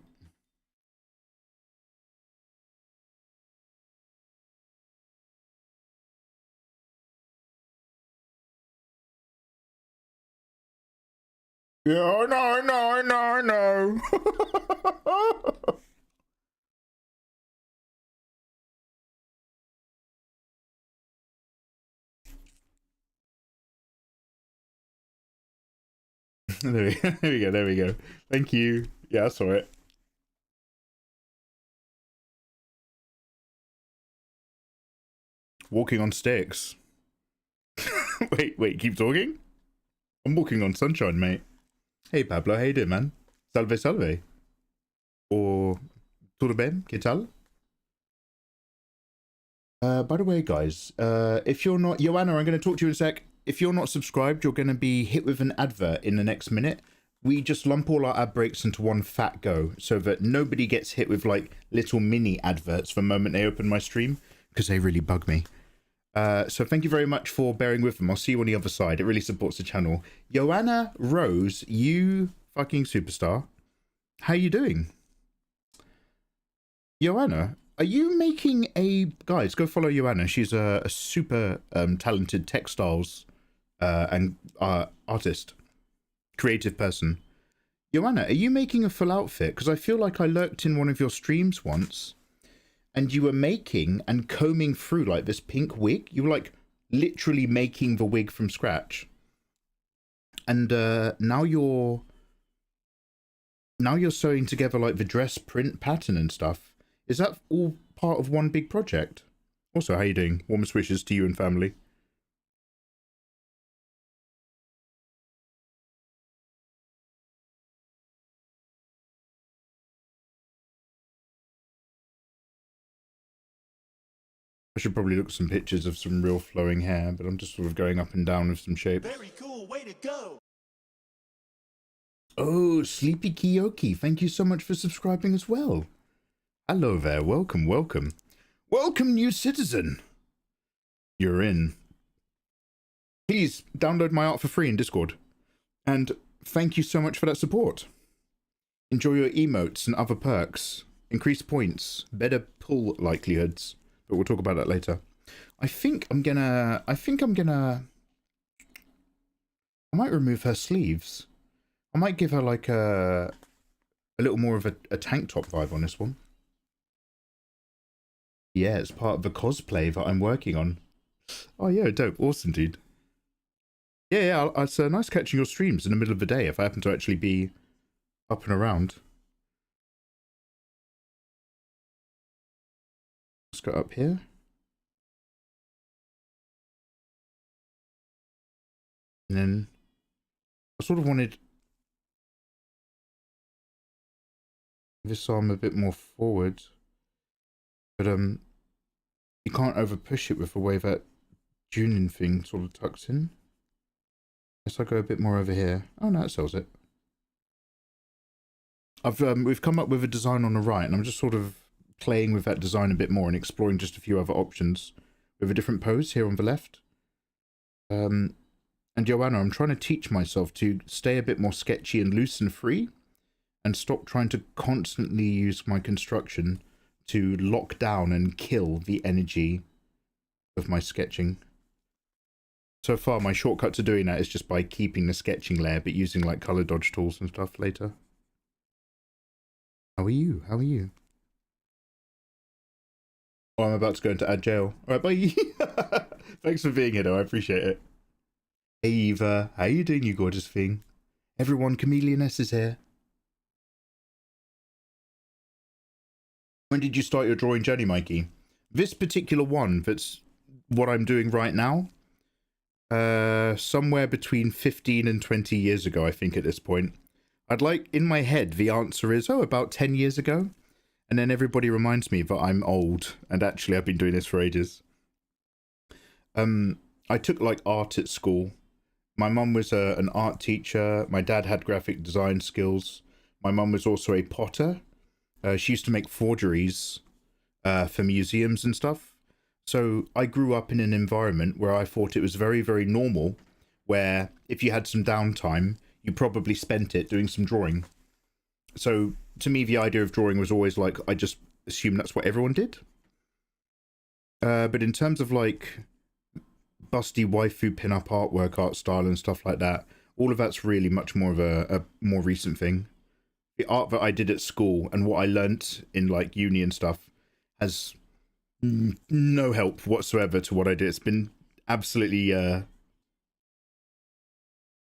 Yeah, no. There we go. Thank you. Yeah, I saw it. Walking on sticks. wait, keep talking? I'm walking on sunshine, mate. Hey, Pablo, how you doing, man? Salve. Or tudo bem? Que tal? By the way, guys, if you're not... Joanna, I'm going to talk to you in a sec. If you're not subscribed, you're going to be hit with an advert in the next minute. We just lump all our ad breaks into one fat go so that nobody gets hit with, like, little mini adverts the moment they open my stream, because they really bug me. So thank you very much for bearing with them. I'll see you on the other side. It really supports the channel. Joanna Rose, you fucking superstar. How you doing? Joanna, are you making a... Guys, go follow Joanna. She's a super talented textiles and artist. Creative person. Joanna, are you making a full outfit? Because I feel like I lurked in one of your streams once and you were making and combing through like this pink wig. You were like literally making the wig from scratch. And now you're sewing together like the dress print pattern and stuff. Is that all part of one big project? Also, how you doing? Warmest wishes to you and family. I should probably look at some pictures of some real flowing hair, but I'm just sort of going up and down with some shapes. Very cool, way to go. Oh, Sleepy Kiyoki, thank you so much for subscribing as well. Hello there, welcome, welcome. Welcome, new citizen. You're in. Please download my art for free in Discord. And thank you so much for that support. Enjoy your emotes and other perks. Increase points, better pull likelihoods. But we'll talk about that later. I might remove her sleeves. I might give her like a little more of a tank top vibe on this one. Yeah, it's part of the cosplay that I'm working on. Oh yeah, dope. Awesome, dude. Yeah, it's nice catching your streams in the middle of the day if I happen to actually be up and around. Let's go up here. And then I sort of wanted this arm a bit more forward, but you can't over push it with the way that tuning thing sort of tucks in. Guess I go a bit more over here. Oh no, it sells it. We've come up with a design on the right, and I'm just sort of playing with that design a bit more and exploring just a few other options with a different pose here on the left. And Joanna, I'm trying to teach myself to stay a bit more sketchy and loose and free, and stop trying to constantly use my construction to lock down and kill the energy of my sketching. So far, my shortcut to doing that is just by keeping the sketching layer, but using like color dodge tools and stuff later. How are you? How are you? Oh, I'm about to go into ad jail. All right, bye. Thanks for being here, though. I appreciate it. Hey, Eva. How you doing, you gorgeous thing? Everyone, Chameleoness is here. When did you start your drawing journey, Mikey? This particular one, that's what I'm doing right now, somewhere between 15 and 20 years ago, I think, at this point. I'd like, in my head, the answer is, oh, about 10 years ago. And then everybody reminds me that I'm old, and actually I've been doing this for ages. I took like art at school. My mum was an art teacher. My dad had graphic design skills. My mum was also a potter. She used to make forgeries for museums and stuff. So I grew up in an environment where I thought it was very, very normal, where if you had some downtime, you probably spent it doing some drawing. So to me, the idea of drawing was always like, I just assumed that's what everyone did. But in terms of like busty waifu pin-up artwork, art style and stuff like that, all of that's really much more of a more recent thing. The art that I did at school and what I learnt in like uni and stuff has no help whatsoever to what I did. It's been absolutely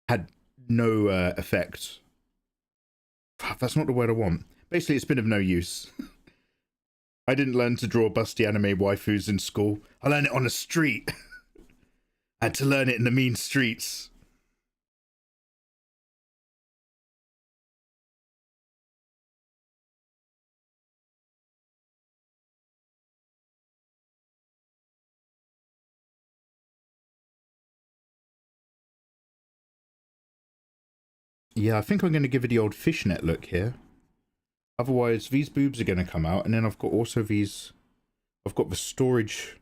had no effect. That's not the word I want. Basically, it's been of no use. I didn't learn to draw busty anime waifus in school. I learned it on the street. I had to learn it in the mean streets. Yeah, I think I'm going to give it the old fishnet look here. Otherwise, these boobs are going to come out, and then I've got also these... I've got the storage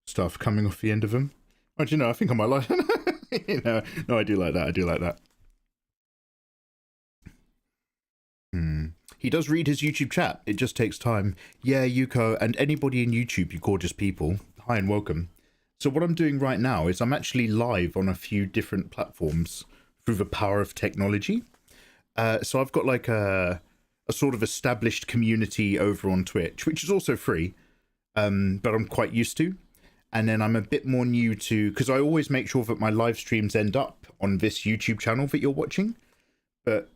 stuff coming off the end of them. But you know, I think I might like... you know, no, I do like that. I do like that. He does read his YouTube chat. It just takes time. Yeah, Yuko, and anybody in YouTube, you gorgeous people. Hi and welcome. So what I'm doing right now is I'm actually live on a few different platforms through the power of technology. So I've got like a sort of established community over on Twitch, which is also free, but I'm quite used to. And then I'm a bit more new to, because I always make sure that my live streams end up on this YouTube channel that you're watching, but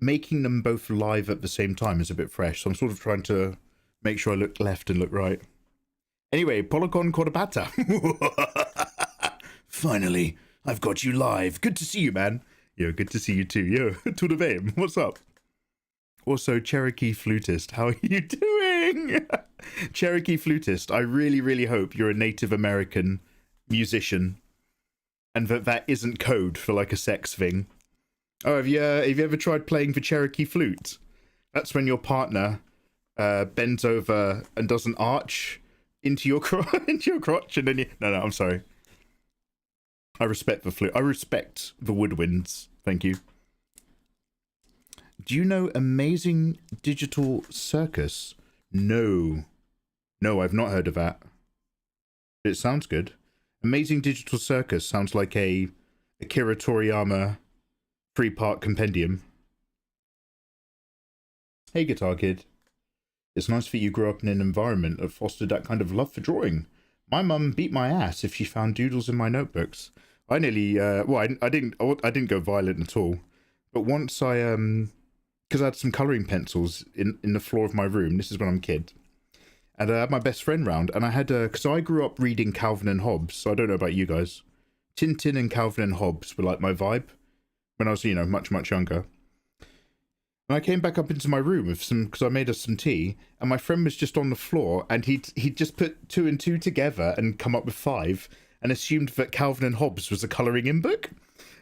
making them both live at the same time is a bit fresh. So I'm sort of trying to make sure I look left and look right. Anyway, Polygon Corbata. Finally, I've got you live. Good to see you, man. Yo, good to see you too. Yo, to the vein. What's up? Also, Cherokee Flutist. How are you doing? doing? Cherokee flutist, I really, really hope you're a Native American musician and that isn't code for like a sex thing. Oh, have you ever tried playing the Cherokee flute? That's when your partner bends over and does an arch into your into your crotch, and then you... No, I'm sorry. I respect the flute. I respect the woodwinds. Thank you. Do you know Amazing Digital Circus? No. No, I've not heard of that. It sounds good. Amazing Digital Circus sounds like a Akira Toriyama 3-part compendium. Hey, Guitar Kid. It's nice that you grew up in an environment that fostered that kind of love for drawing. My mum beat my ass if she found doodles in my notebooks. I nearly, I didn't go violent at all. But once because I had some colouring pencils in the floor of my room. This is when I'm a kid. And I had my best friend round, and I had, because I grew up reading Calvin and Hobbes, so I don't know about you guys. Tintin and Calvin and Hobbes were like my vibe when I was, much, much younger. And I came back up into my room with some, because I made us some tea, and my friend was just on the floor, and he'd just put 2 and 2 together and come up with 5, and assumed that Calvin and Hobbes was a colouring in book.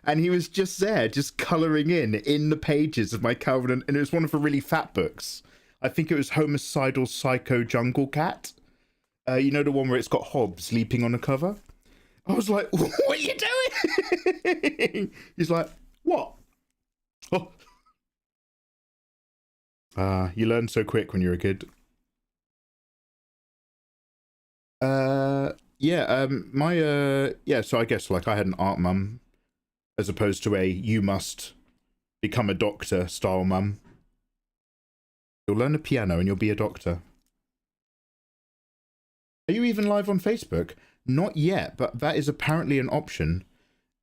And he was just there, just colouring in the pages of my Calvin, and it was one of the really fat books. I think it was Homicidal Psycho Jungle Cat. You know, the one where it's got Hobbes leaping on the cover? I was like, what are you doing? He's like, what? Oh. You learn so quick when you're a kid. So I guess like I had an art mum as opposed to a you must become a doctor style mum. You'll learn the piano and you'll be a doctor. Are you even live on Facebook? Not yet, but that is apparently an option.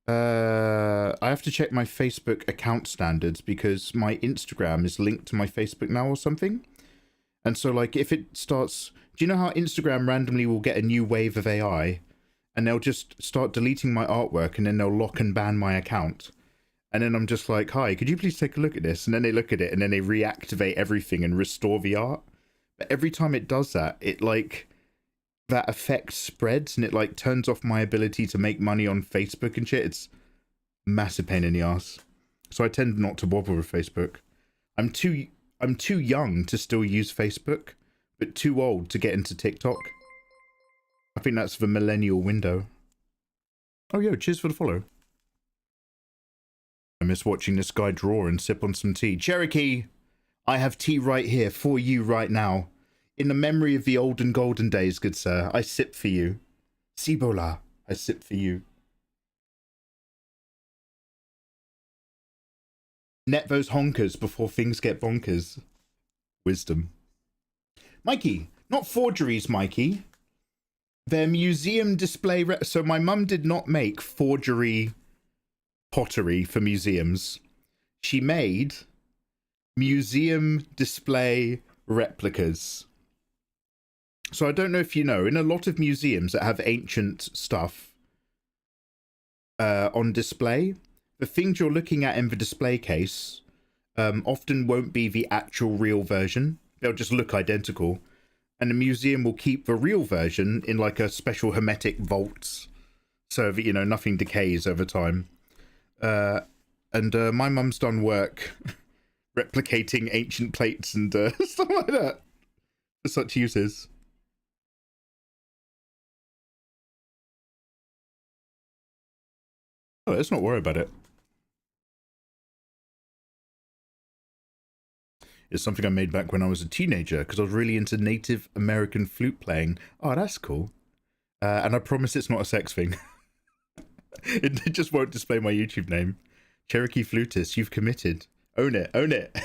I have to check my Facebook account standards because my Instagram is linked to my Facebook now or something. And so like if it starts... Do you know how Instagram randomly will get a new wave of AI and they'll just start deleting my artwork and then they'll lock and ban my account? And then I'm just like, hi, could you please take a look at this? And then they look at it and then they reactivate everything and restore the art. But every time it does that, it like... that effect spreads and it like turns off my ability to make money on Facebook and shit. It's a massive pain in the ass. So I tend not to bother with Facebook. I'm too young to still use Facebook, but too old to get into TikTok. I think that's the millennial window. Oh yo, cheers for the follow. I miss watching this guy draw and sip on some tea. Cherokee, I have tea right here for you right now. In the memory of the old and golden days, good sir, I sip for you. Cibola, I sip for you. Net those honkers before things get bonkers. Wisdom. Mikey, not forgeries, Mikey. They're museum display... So my mum did not make forgery pottery for museums. She made museum display replicas. So I don't know if you know, in a lot of museums that have ancient stuff on display, the things you're looking at in the display case often won't be the actual real version. They'll just look identical. And the museum will keep the real version in like a special hermetic vault so that, nothing decays over time. My mum's done work replicating ancient plates and stuff like that for such uses. Oh, let's not worry about it. It's something I made back when I was a teenager because I was really into Native American flute playing. Oh, that's cool. And I promise it's not a sex thing. It just won't display my YouTube name. Cherokee flutist, you've committed. Own it, own it.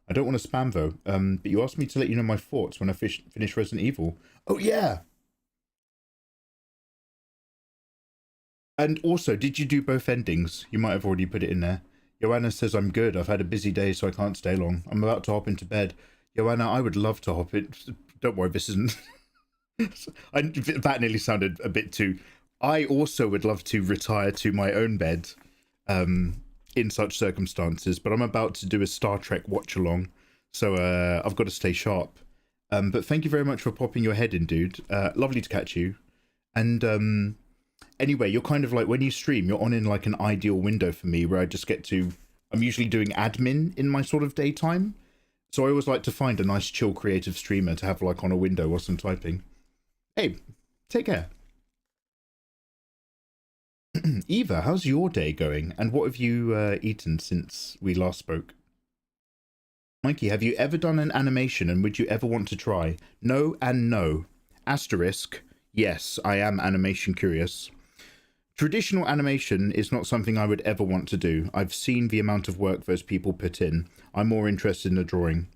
I don't want to spam though, but you asked me to let you know my thoughts when I finish Resident Evil. Oh yeah! And also, did you do both endings? You might have already put it in there. Joanna says, I'm good. I've had a busy day, so I can't stay long. I'm about to hop into bed. Joanna, I would love to hop in. Don't worry, this isn't... that nearly sounded a bit too... I also would love to retire to my own bed in such circumstances, but I'm about to do a Star Trek watch-along, so I've got to stay sharp. But thank you very much for popping your head in, dude. Lovely to catch you. And anyway, you're kind of like, when you stream, you're on in like an ideal window for me where I just get to, I'm usually doing admin in my sort of daytime. So I always like to find a nice chill creative streamer to have like on a window whilst I'm typing. Hey, take care. Eva, how's your day going? And what have you eaten since we last spoke? Mikey, have you ever done an animation and would you ever want to try? No and no. Asterisk, yes, I am animation curious. Traditional animation is not something I would ever want to do. I've seen the amount of work those people put in. I'm more interested in the drawing.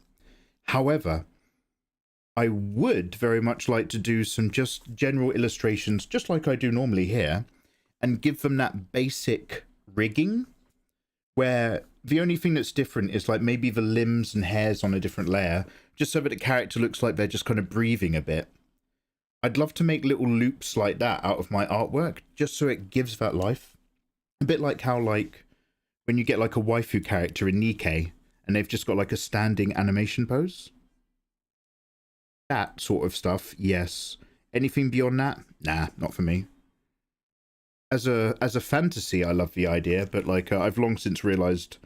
However, I would very much like to do some just general illustrations, just like I do normally here, and give them that basic rigging, where the only thing that's different is like maybe the limbs and hairs on a different layer, just so that the character looks like they're just kind of breathing a bit. I'd love to make little loops like that out of my artwork, just so it gives that life. A bit like how, like, when you get like a waifu character in Nikkei, and they've just got like a standing animation pose. That sort of stuff, yes. Anything beyond that? Nah, not for me. As a fantasy, I love the idea, but like I've long since realized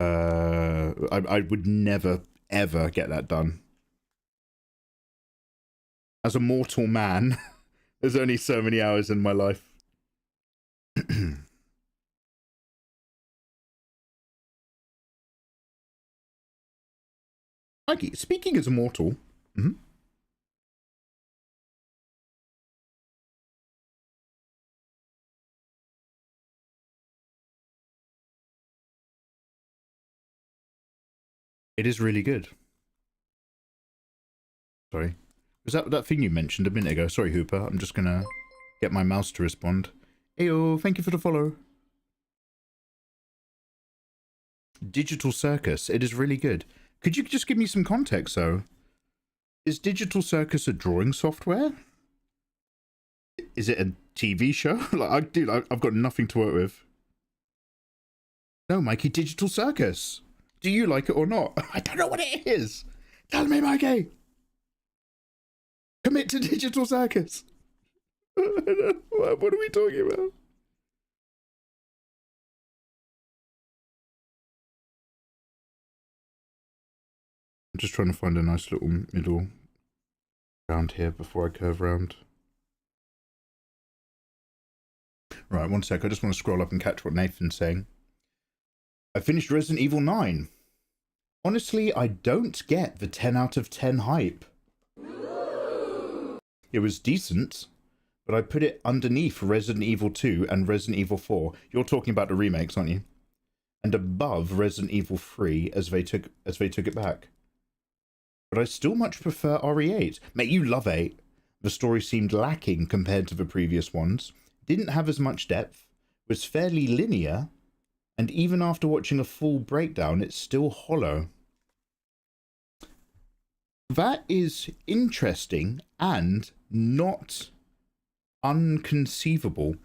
I would never ever get that done. As a mortal man, there's only so many hours in my life. Okay, speaking as a mortal. It is really good. Sorry. Was that thing you mentioned a minute ago? Sorry, Hooper. I'm just gonna get my mouse to respond. Ayo, thank you for the follow. Digital Circus. It is really good. Could you just give me some context, though? Is Digital Circus a drawing software? Is it a TV show? Like, dude, I've got nothing to work with. No, Mikey, Digital Circus. Do you like it or not? I don't know what it is. Tell me, Mikey. Commit to Digital Circus. What are we talking about? I'm just trying to find a nice little middle ground here before I curve around. Right, one sec. I just want to scroll up and catch what Nathan's saying. I finished Resident Evil 9. Honestly, I don't get the 10 out of 10 hype. It was decent, but I put it underneath Resident Evil 2 and Resident Evil 4. You're talking about the remakes, aren't you? And above Resident Evil 3 as they took it back. But I still much prefer RE8. Mate, you love 8. The story seemed lacking compared to the previous ones. Didn't have as much depth. Was fairly linear. And even after watching a full breakdown, it's still hollow. That is interesting and not unconceivable.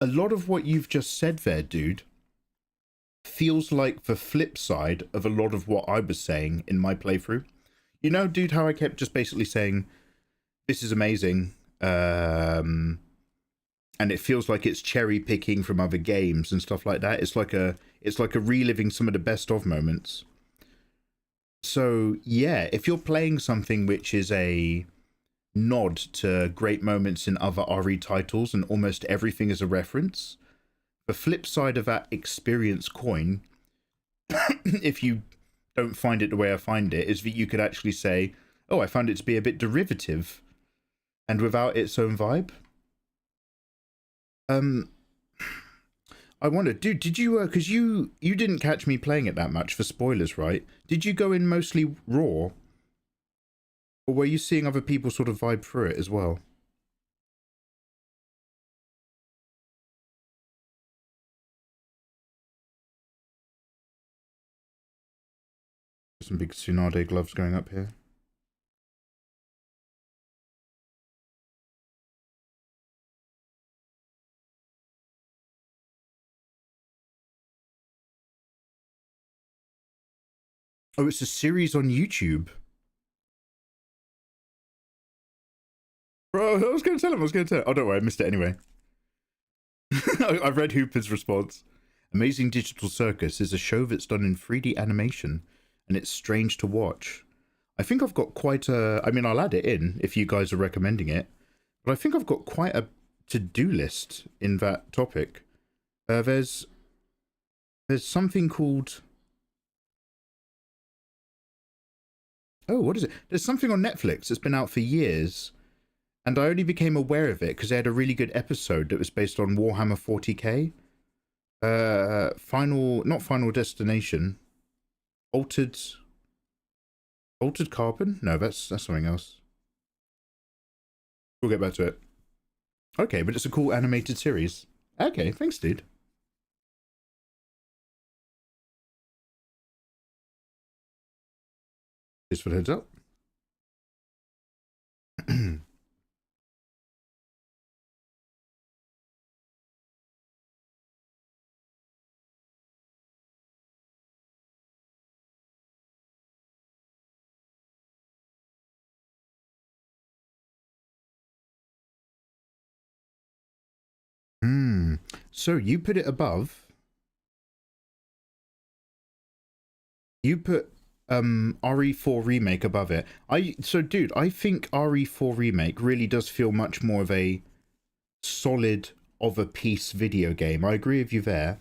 A lot of what you've just said there, dude, feels like the flip side of a lot of what I was saying in my playthrough. You know, dude, how I kept just basically saying, this is amazing, and it feels like it's cherry picking from other games and stuff like that. It's like a reliving some of the best of moments. So yeah, if you're playing something which is a nod to great moments in other RE titles and almost everything is a reference, the flip side of that experience coin, if you don't find it the way I find it, is that you could actually say, oh, I found it to be a bit derivative and without its own vibe. I wonder, dude, did you, because you didn't catch me playing it that much for spoilers, right? Did you go in mostly raw? Or were you seeing other people sort of vibe through it as well? Some big Tsunade gloves going up here. Oh, it's a series on YouTube. Bro, I was going to tell him. Oh, don't worry, I missed it anyway. I read Hooper's response. Amazing Digital Circus is a show that's done in 3D animation, and it's strange to watch. I think I've got quite a... I mean, I'll add it in if you guys are recommending it, but I think I've got quite a to-do list in that topic. There's something called... Oh, what is it? There's something on Netflix that's been out for years, and I only became aware of it because they had a really good episode that was based on Warhammer 40k. Not Final Destination. Altered Carbon? No, that's something else. We'll get back to it. Okay, but it's a cool animated series. Okay, thanks, dude. Just for the heads up. So you put it above. You put RE4 Remake above it. Dude, I think RE4 Remake really does feel much more of a solid of a piece video game. I agree with you there.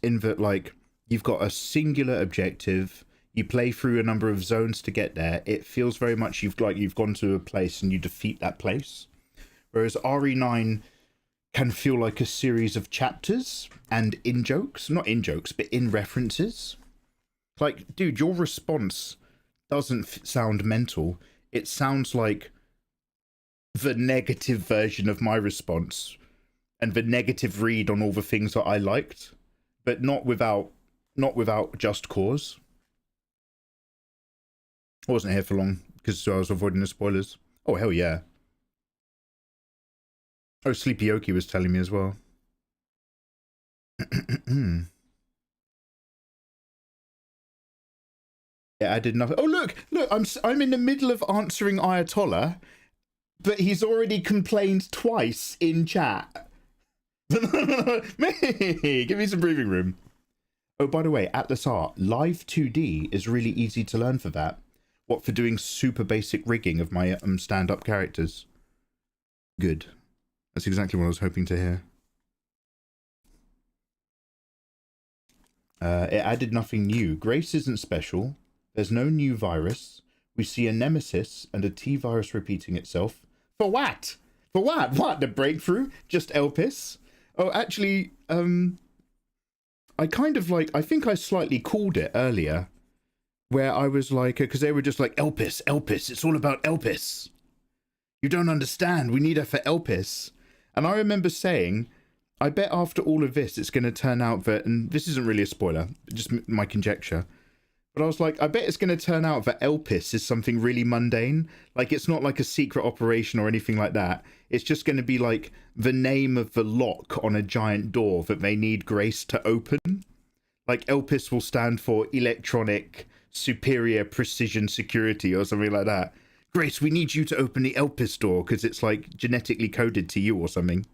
In that, like, you've got a singular objective. You play through a number of zones to get there. It feels very much you've gone to a place and you defeat that place. Whereas RE9 can feel like a series of chapters and in-jokes. Not in-jokes, but in-references. Like, dude, your response doesn't sound mental. It sounds like the negative version of my response and the negative read on all the things that I liked, but not without just cause. I wasn't here for long because I was avoiding the spoilers. Oh, hell yeah. Oh, Sleepy Oki was telling me as well. Yeah, I did nothing. Oh, look, I'm in the middle of answering Ayatollah, but he's already complained twice in chat. Me, give me some breathing room. Oh, by the way, Atlas Art, Live 2D is really easy to learn for that. What, for doing super basic rigging of my stand-up characters? Good. That's exactly what I was hoping to hear. It added nothing new. Grace isn't special. There's no new virus. We see a nemesis and a T-virus repeating itself. For what? For what? What? The breakthrough? Just Elpis? Oh, actually, I kind of like... I think I slightly called it earlier. Where I was like... Because they were just like, Elpis, Elpis. It's all about Elpis. You don't understand. We need her for Elpis. And I remember saying, I bet after all of this, it's going to turn out that, and this isn't really a spoiler, just my conjecture, but I was like, I bet it's going to turn out that Elpis is something really mundane. Like, it's not like a secret operation or anything like that. It's just going to be like the name of the lock on a giant door that they need Grace to open. Like, Elpis will stand for Electronic Superior Precision Security or something like that. Grace, we need you to open the Elpis door because it's like genetically coded to you or something.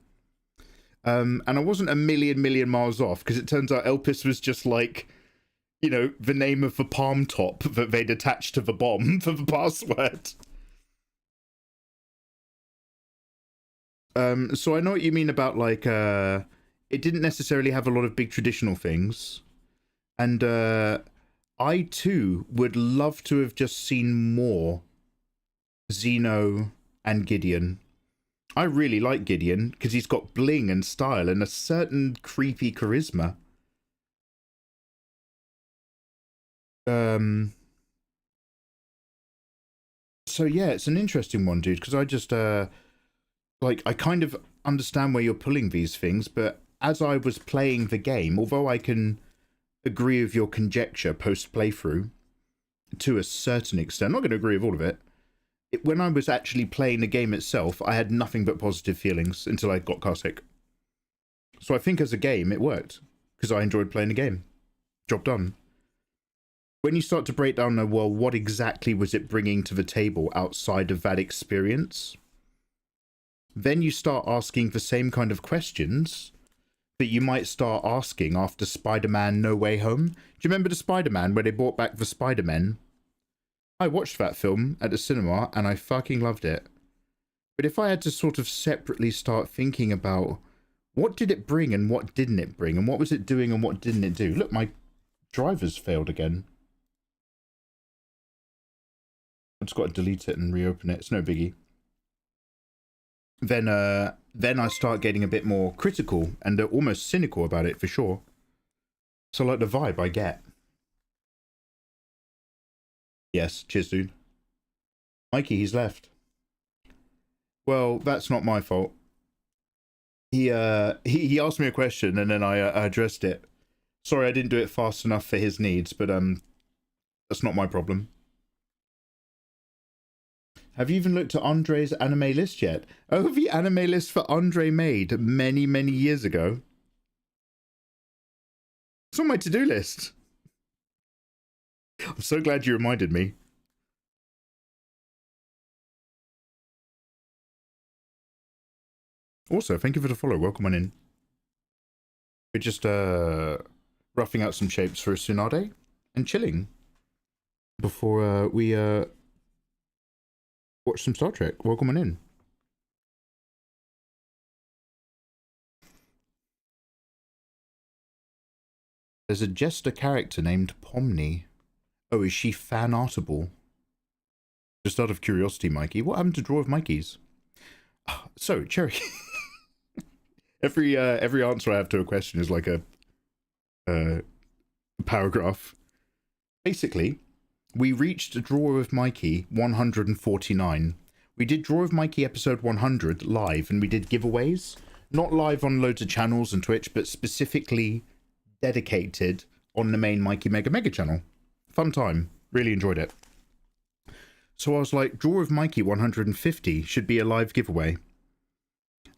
And I wasn't a million miles off because it turns out Elpis was just like, you know, the name of the palm top that they'd attached to the bomb for the password. So I know what you mean about like, it didn't necessarily have a lot of big traditional things. And I too would love to have just seen more Xeno and Gideon. I really like Gideon because he's got bling and style and a certain creepy charisma. So yeah, it's an interesting one, dude, because I just like, I kind of understand where you're pulling these things, but as I was playing the game, although I can agree with your conjecture post playthrough to a certain extent, I'm not going to agree with all of it. When I was actually playing the game itself, I had nothing but positive feelings until I got car sick. So I think as a game, it worked because I enjoyed playing the game. Job done. When you start to break down, well, what exactly was it bringing to the table outside of that experience? then you start asking the same kind of questions that you might start asking after Spider-Man No Way Home. Do you remember the Spider-Man where they brought back the Spider-Men? I watched that film at the cinema and I fucking loved it. But if I had to sort of separately start thinking about what did it bring and what didn't it bring, and what was it doing and what didn't it do? Look, my driver's failed again. I've just got to delete it and reopen it. It's no biggie. Then I start getting a bit more critical and almost cynical about it, for sure. So, like, the vibe I get. Yes, cheers, dude. Mikey, he's left. Well, that's not my fault. He asked me a question and then I addressed it. Sorry, I didn't do it fast enough for his needs, but that's not my problem. Have you even looked at Andre's anime list yet? Oh, the anime list for Andre made many, many years ago. It's on my to-do list. I'm so glad you reminded me. Also, thank you for the follow. Welcome on in. We're just roughing out some shapes for a Tsunade and chilling before we watch some Star Trek. Welcome on in. There's a jester character named Pomni. Oh, is she fan-artable? Just out of curiosity, Mikey, what happened to Draw of Mikey's? So, Cherry. Every answer I have to a question is like a paragraph. Basically, we reached Draw of Mikey 149. We did Draw of Mikey episode 100 live, and we did giveaways. Not live on loads of channels and Twitch, but specifically dedicated on the main Mikey Mega Mega channel. Fun time. Really enjoyed it. So I was like, Draw of Mikey 150 should be a live giveaway.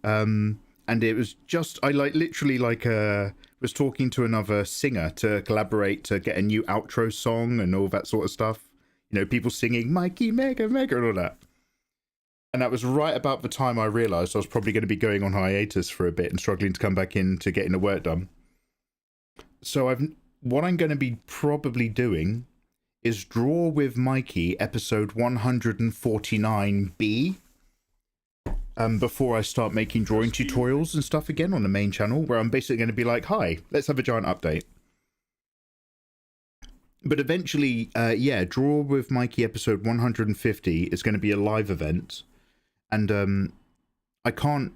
And it was just, I literally was talking to another singer to collaborate to get a new outro song and all that sort of stuff. You know, people singing Mikey Mega Mega and all that. And that was right about the time I realised I was probably going to be going on hiatus for a bit and struggling to come back in to getting the work done. So what I'm going to be probably doing is Draw with Mikey episode 149B. Before I start making drawing tutorials and stuff again on the main channel, where I'm basically going to be like, hi, let's have a giant update. But eventually, yeah, Draw with Mikey episode 150 is going to be a live event. And I can't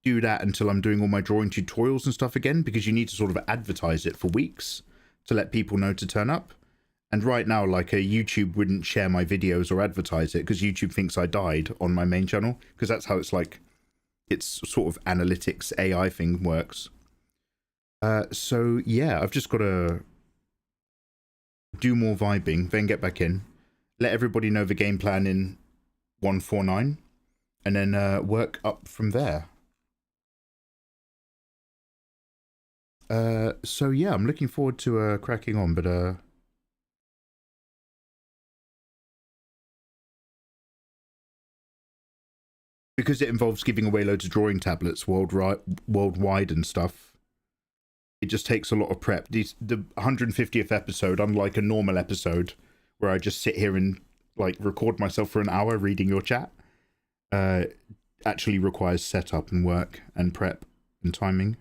do that until I'm doing all my drawing tutorials and stuff again, because you need to sort of advertise it for weeks to let people know to turn up. And right now, like, YouTube wouldn't share my videos or advertise it because YouTube thinks I died on my main channel, because that's how it's like, it's sort of analytics AI thing works. So yeah, I've just got to do more vibing, then get back in, let everybody know the game plan in 149, and then work up from there. So yeah, I'm looking forward to cracking on, but because it involves giving away loads of drawing tablets worldwide and stuff, it just takes a lot of prep. The 150th episode, unlike a normal episode where I just sit here and like record myself for an hour reading your chat, actually requires setup and work and prep and timing.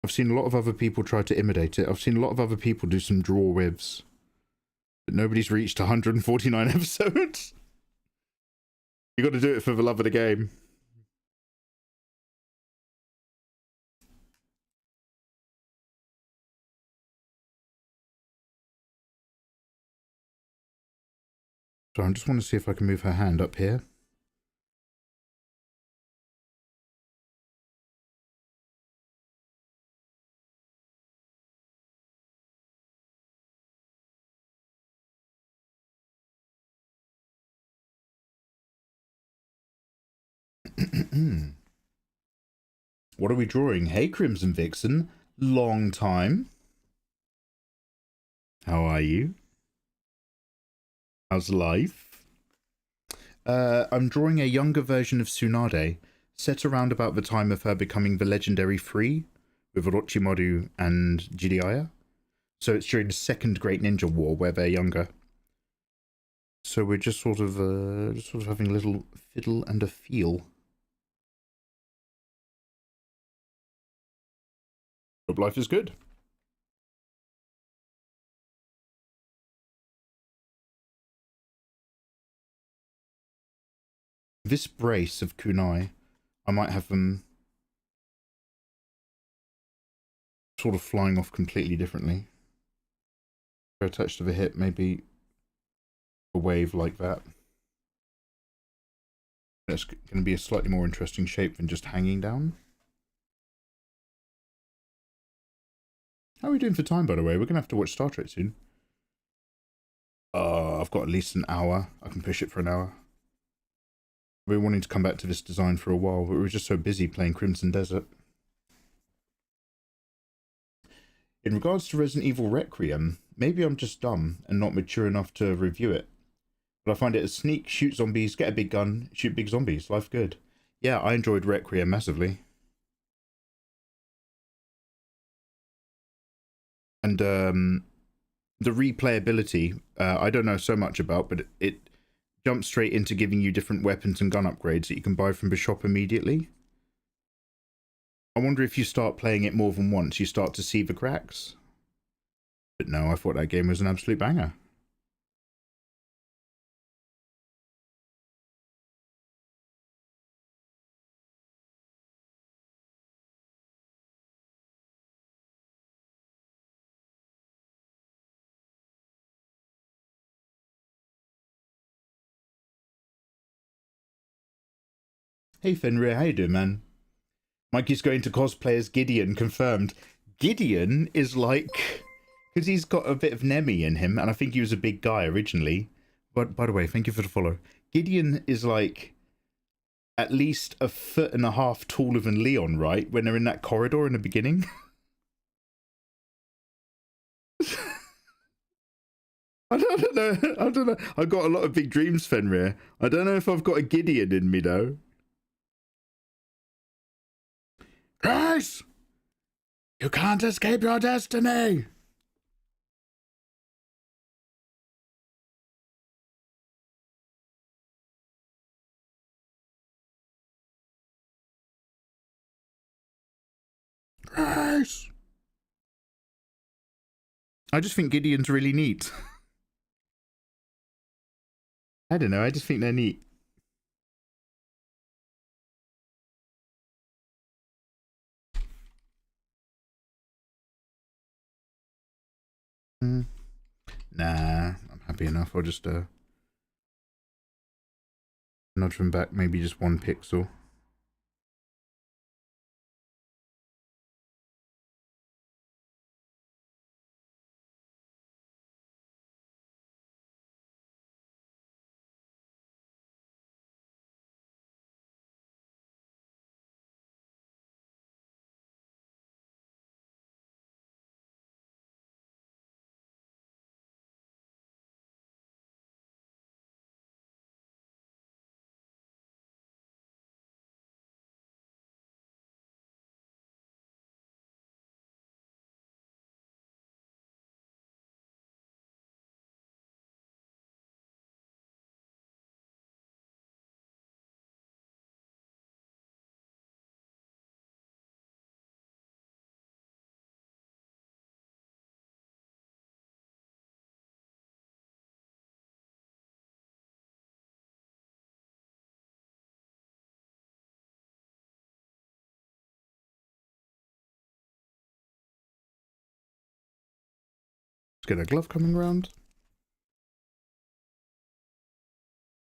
I've seen a lot of other people try to imitate it. I've seen a lot of other people do some draw withs. But nobody's reached 149 episodes. You got to do it for the love of the game. So I just want to see if I can move her hand up here. What are we drawing? Hey, Crimson Vixen. Long time. How are you? How's life? I'm drawing a younger version of Tsunade, set around about the time of her becoming the legendary Free, with Orochimaru and Jiraiya. So it's during the Second Great Ninja War, where they're younger. So we're just sort of having a little fiddle and a feel. Hope life is good. This brace of kunai, I might have them sort of flying off completely differently. They're attached to the hip, maybe a wave like that. It's going to be a slightly more interesting shape than just hanging down. How are we doing for time, by the way? We're going to have to watch Star Trek soon. I've got at least an hour. I can push it for an hour. We were wanting to come back to this design for a while, but we were just so busy playing Crimson Desert. In regards to Resident Evil Requiem, maybe I'm just dumb and not mature enough to review it. But I find it a sneak, shoot zombies, get a big gun, shoot big zombies, life good. Yeah, I enjoyed Requiem massively. And the replayability, I don't know so much about, but it jumps straight into giving you different weapons and gun upgrades that you can buy from the shop immediately. I wonder if you start playing it more than once, you start to see the cracks. But no, I thought that game was an absolute banger. Hey Fenrir, how you doing, man? Mikey's going to cosplay as Gideon, confirmed. Gideon is like... because he's got a bit of Nemi in him, and I think he was a big guy originally. But by the way, thank you for the follow. Gideon is like at least 1.5 feet taller than Leon, right? When they're in that corridor in the beginning. I don't know. I've got a lot of big dreams, Fenrir. I don't know if I've got a Gideon in me, though. Grace! You can't escape your destiny! Grace! I just think Gideon's really neat. I don't know, I just think they're neat. Nah, I'm happy enough. I'll just nudge them back maybe just 1 pixel. Get a glove coming around.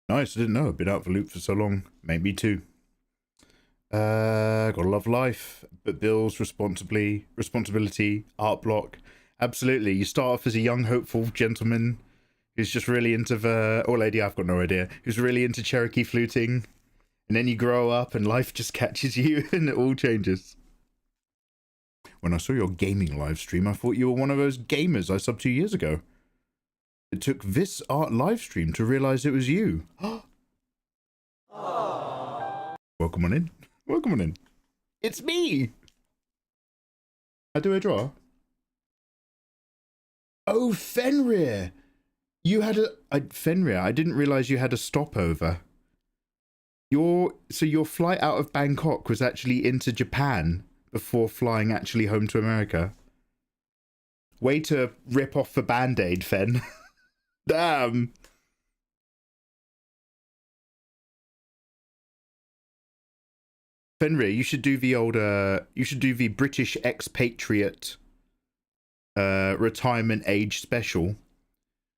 Nice, I didn't know. I've been out for loop for so long. Maybe too. Gotta love life, but bills, responsibility, art block. Absolutely. You start off as a young, hopeful gentleman who's just really into the... or lady, I've got no idea. Who's really into Cherokee fluting. And then you grow up and life just catches you and it all changes. When I saw your gaming live stream, I thought you were one of those gamers I subbed 2 years ago. It took this art live stream to realize it was you. welcome on in. Welcome on in. It's me. I do a draw. Oh, Fenrir. You had Fenrir, I didn't realize you had a stopover. So your flight out of Bangkok was actually into Japan before flying actually home to America. Way to rip off the Band-Aid, Fen. Damn. Fenrir, you should do the old you should do the British expatriate retirement age special,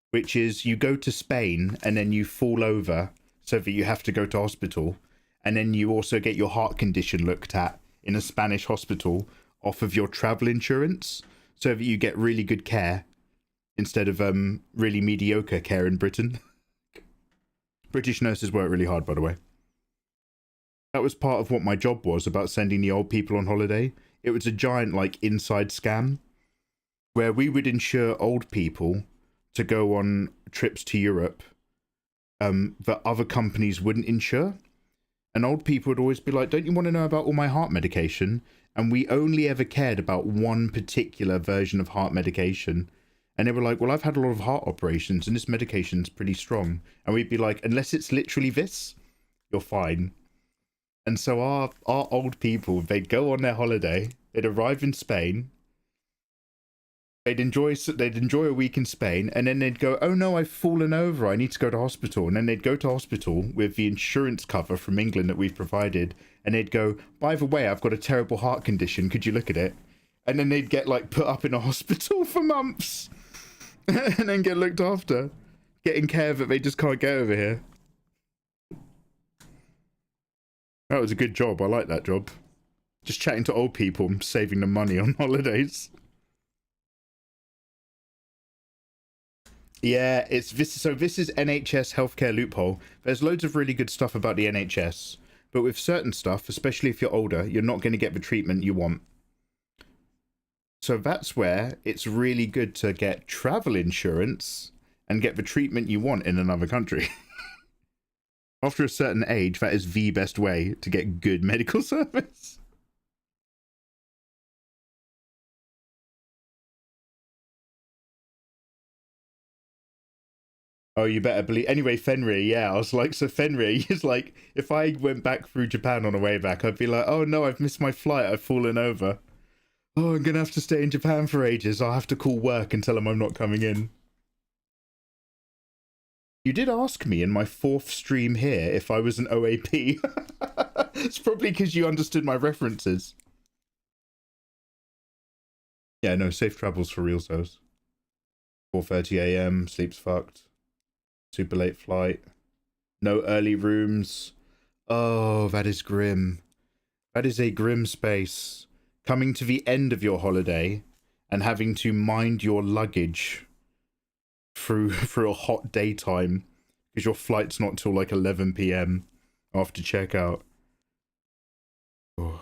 which is you go to Spain and then you fall over so that you have to go to hospital, and then you also get your heart condition looked at in a Spanish hospital off of your travel insurance, so that you get really good care instead of really mediocre care in Britain. British nurses work really hard, by the way. That was part of what my job was about sending the old people on holiday. It was a giant like inside scam where we would insure old people to go on trips to Europe that other companies wouldn't insure. And old people would always be like, don't you want to know about all my heart medication? And we only ever cared about one particular version of heart medication. And they were like, well, I've had a lot of heart operations and this medication's pretty strong. And we'd be like, unless it's literally this, you're fine. And so our old people, they'd go on their holiday, they'd arrive in Spain, they'd enjoy a week in Spain, and then they'd go, oh no, I've fallen over, I need to go to hospital. And then they'd go to hospital with the insurance cover from England that we've provided, and they'd go, by the way, I've got a terrible heart condition, could you look at it? And then they'd get like put up in a hospital for months and then get looked after, getting care that they just can't get over here. That was a good job. I like that job. Just chatting to old people and saving them money on holidays. Yeah, this is NHS healthcare loophole. There's loads of really good stuff about the NHS, but with certain stuff, especially if you're older, you're not going to get the treatment you want. So that's where it's really good to get travel insurance and get the treatment you want in another country. After a certain age, that is the best way to get good medical service. Oh, you better believe. Anyway, Fenrir, yeah, I was like, so Fenrir is like, if I went back through Japan on the way back, I'd be like, oh no, I've missed my flight, I've fallen over. Oh, I'm gonna have to stay in Japan for ages. I'll have to call work and tell them I'm not coming in. You did ask me in my 4th stream here if I was an OAP. It's probably because you understood my references. Yeah, no, safe travels for real, Sos. 4:30 AM, sleep's fucked. Super late flight. No early rooms. Oh, that is grim. That is a grim space. Coming to the end of your holiday and having to mind your luggage through a hot daytime because your flight's not till like 11 PM after checkout. Oh.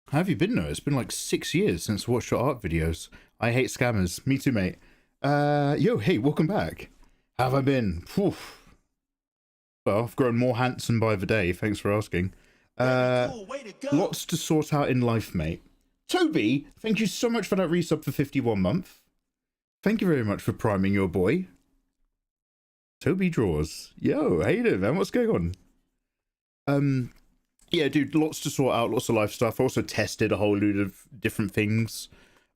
How have you been though? It's been like 6 years since I watched your art videos. I hate scammers. Me too, mate. Yo, hey, welcome back. How have I been? Whew. Well, I've grown more handsome by the day. Thanks for asking. Lots to sort out in life, mate. Toby, thank you so much for that resub for 51 month. Thank you very much for priming your boy. Toby Draws. Yo, how you doing, man? What's going on? Yeah, dude, lots to sort out, lots of life stuff. I also tested a whole load of different things.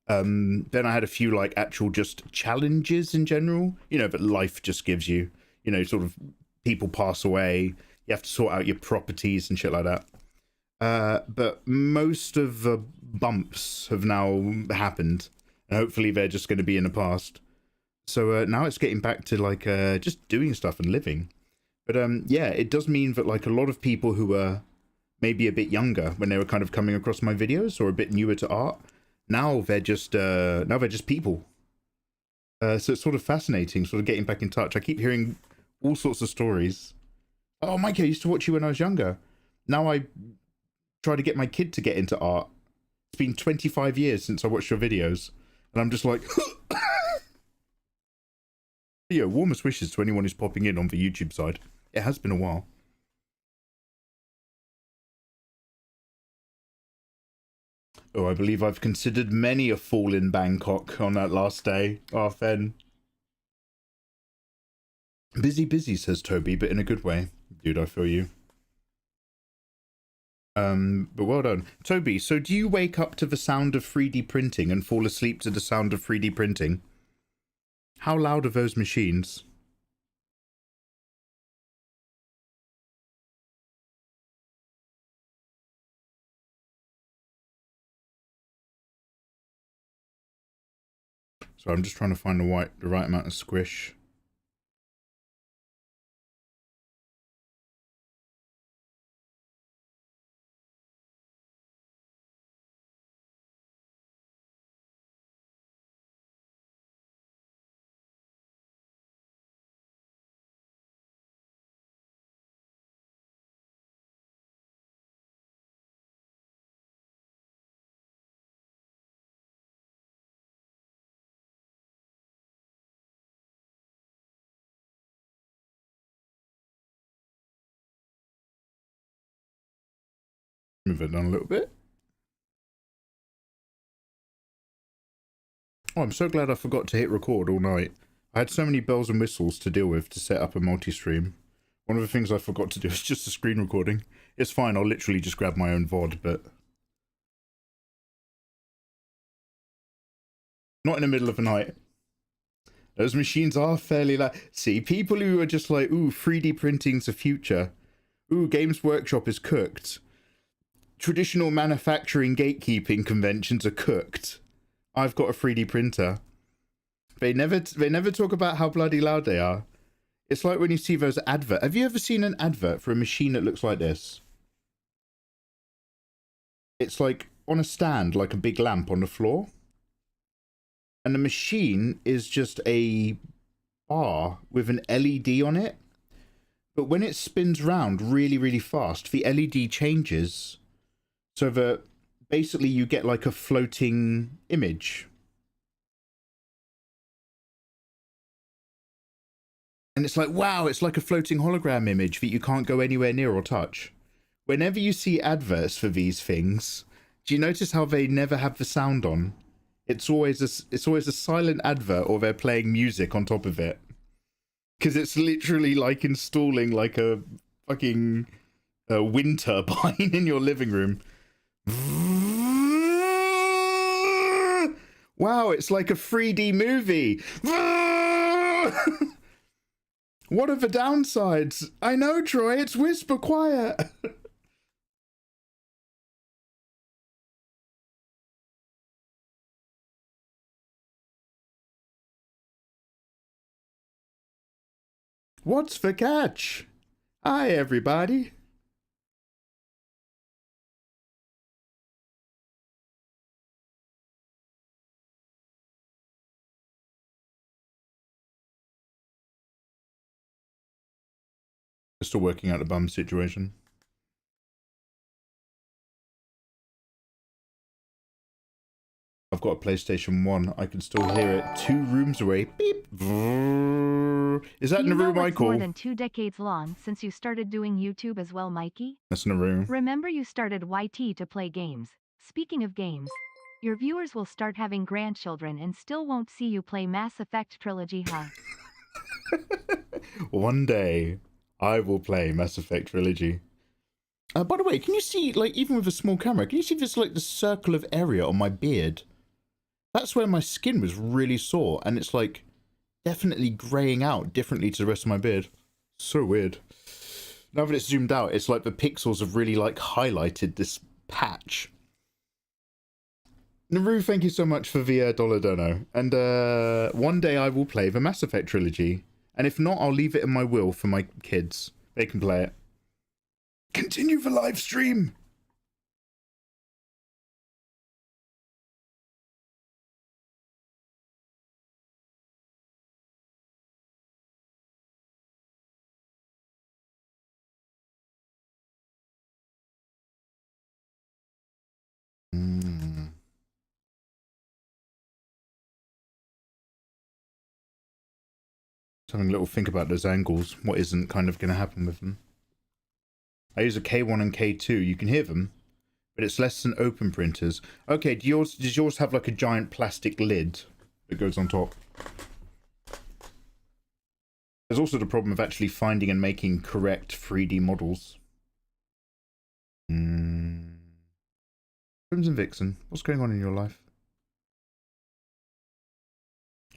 Then I had a few like actual just challenges in general, you know, that life just gives you, you know, sort of people pass away, you have to sort out your properties and shit like that. But most of the bumps have now happened, and hopefully they're just going to be in the past. So now it's getting back to like just doing stuff and living. But yeah, it does mean that like a lot of people who were maybe a bit younger when they were kind of coming across my videos or a bit newer to art, now they're just people. So it's sort of fascinating, sort of getting back in touch. I keep hearing all sorts of stories. Oh, Mike, I used to watch you when I was younger. Now I try to get my kid to get into art. It's been 25 years since I watched your videos, and I'm just like, yeah, warmest wishes to anyone who's popping in on the YouTube side. It has been a while. Oh, I believe I've considered many a fall in Bangkok on that last day. Oh, Fen. Busy, says Toby, but in a good way. Dude, I feel you. But well done. Toby, so do you wake up to the sound of 3D printing and fall asleep to the sound of 3D printing? How loud are those machines? So I'm just trying to find the right amount of squish. Move it down a little bit. Oh, I'm so glad I forgot to hit record all night. I had so many bells and whistles to deal with to set up a multi-stream. One of the things I forgot to do is just the screen recording. It's fine, I'll literally just grab my own VOD, but... not in the middle of the night. Those machines are fairly loud. See, people who are just like, ooh, 3D printing's the future. Ooh, Games Workshop is cooked. Traditional manufacturing gatekeeping conventions are cooked. I've got a 3D printer. They never talk about how bloody loud they are. It's like when you see those adverts. Have you ever seen an advert for a machine that looks like this? It's like on a stand, like a big lamp on the floor. And the machine is just a bar with an LED on it. But when it spins round really, really fast, the LED changes. So that basically you get like a floating image. And it's like, wow, it's like a floating hologram image that you can't go anywhere near or touch. Whenever you see adverts for these things, do you notice how they never have the sound on? It's always a silent advert, or they're playing music on top of it. Because it's literally like installing like a fucking wind turbine in your living room. Wow, it's like a 3D movie. What are the downsides? I know, Troy, it's whisper quiet. What's the catch? Hi, everybody. Still working out the bum situation. I've got a PlayStation 1. I can still hear it 2 rooms away. Beep. Is that in the room I call? More than 2 decades long since you started doing YouTube as well, Mikey? That's in the room. Remember you started YT to play games. Speaking of games, your viewers will start having grandchildren and still won't see you play Mass Effect Trilogy, huh? One day, I will play Mass Effect Trilogy. By the way, can you see, like, even with a small camera, can you see this, like, the circle of area on my beard? that's where my skin was really sore, and it's like definitely graying out differently to the rest of my beard. So weird. Now that it's zoomed out, it's like the pixels have really like highlighted this patch. Naru, thank you so much for the dollar dono. And one day I will play the Mass Effect trilogy. And if not, I'll leave it in my will for my kids. They can play it. Continue the live stream! Having a little think about those angles. What isn't kind of going to happen with them. I use a K1 and K2. You can hear them, but it's less than open printers. Okay, does yours have like a giant plastic lid that goes on top? There's also the problem of actually finding and making correct 3D models. Crimson Vixen, what's going on in your life?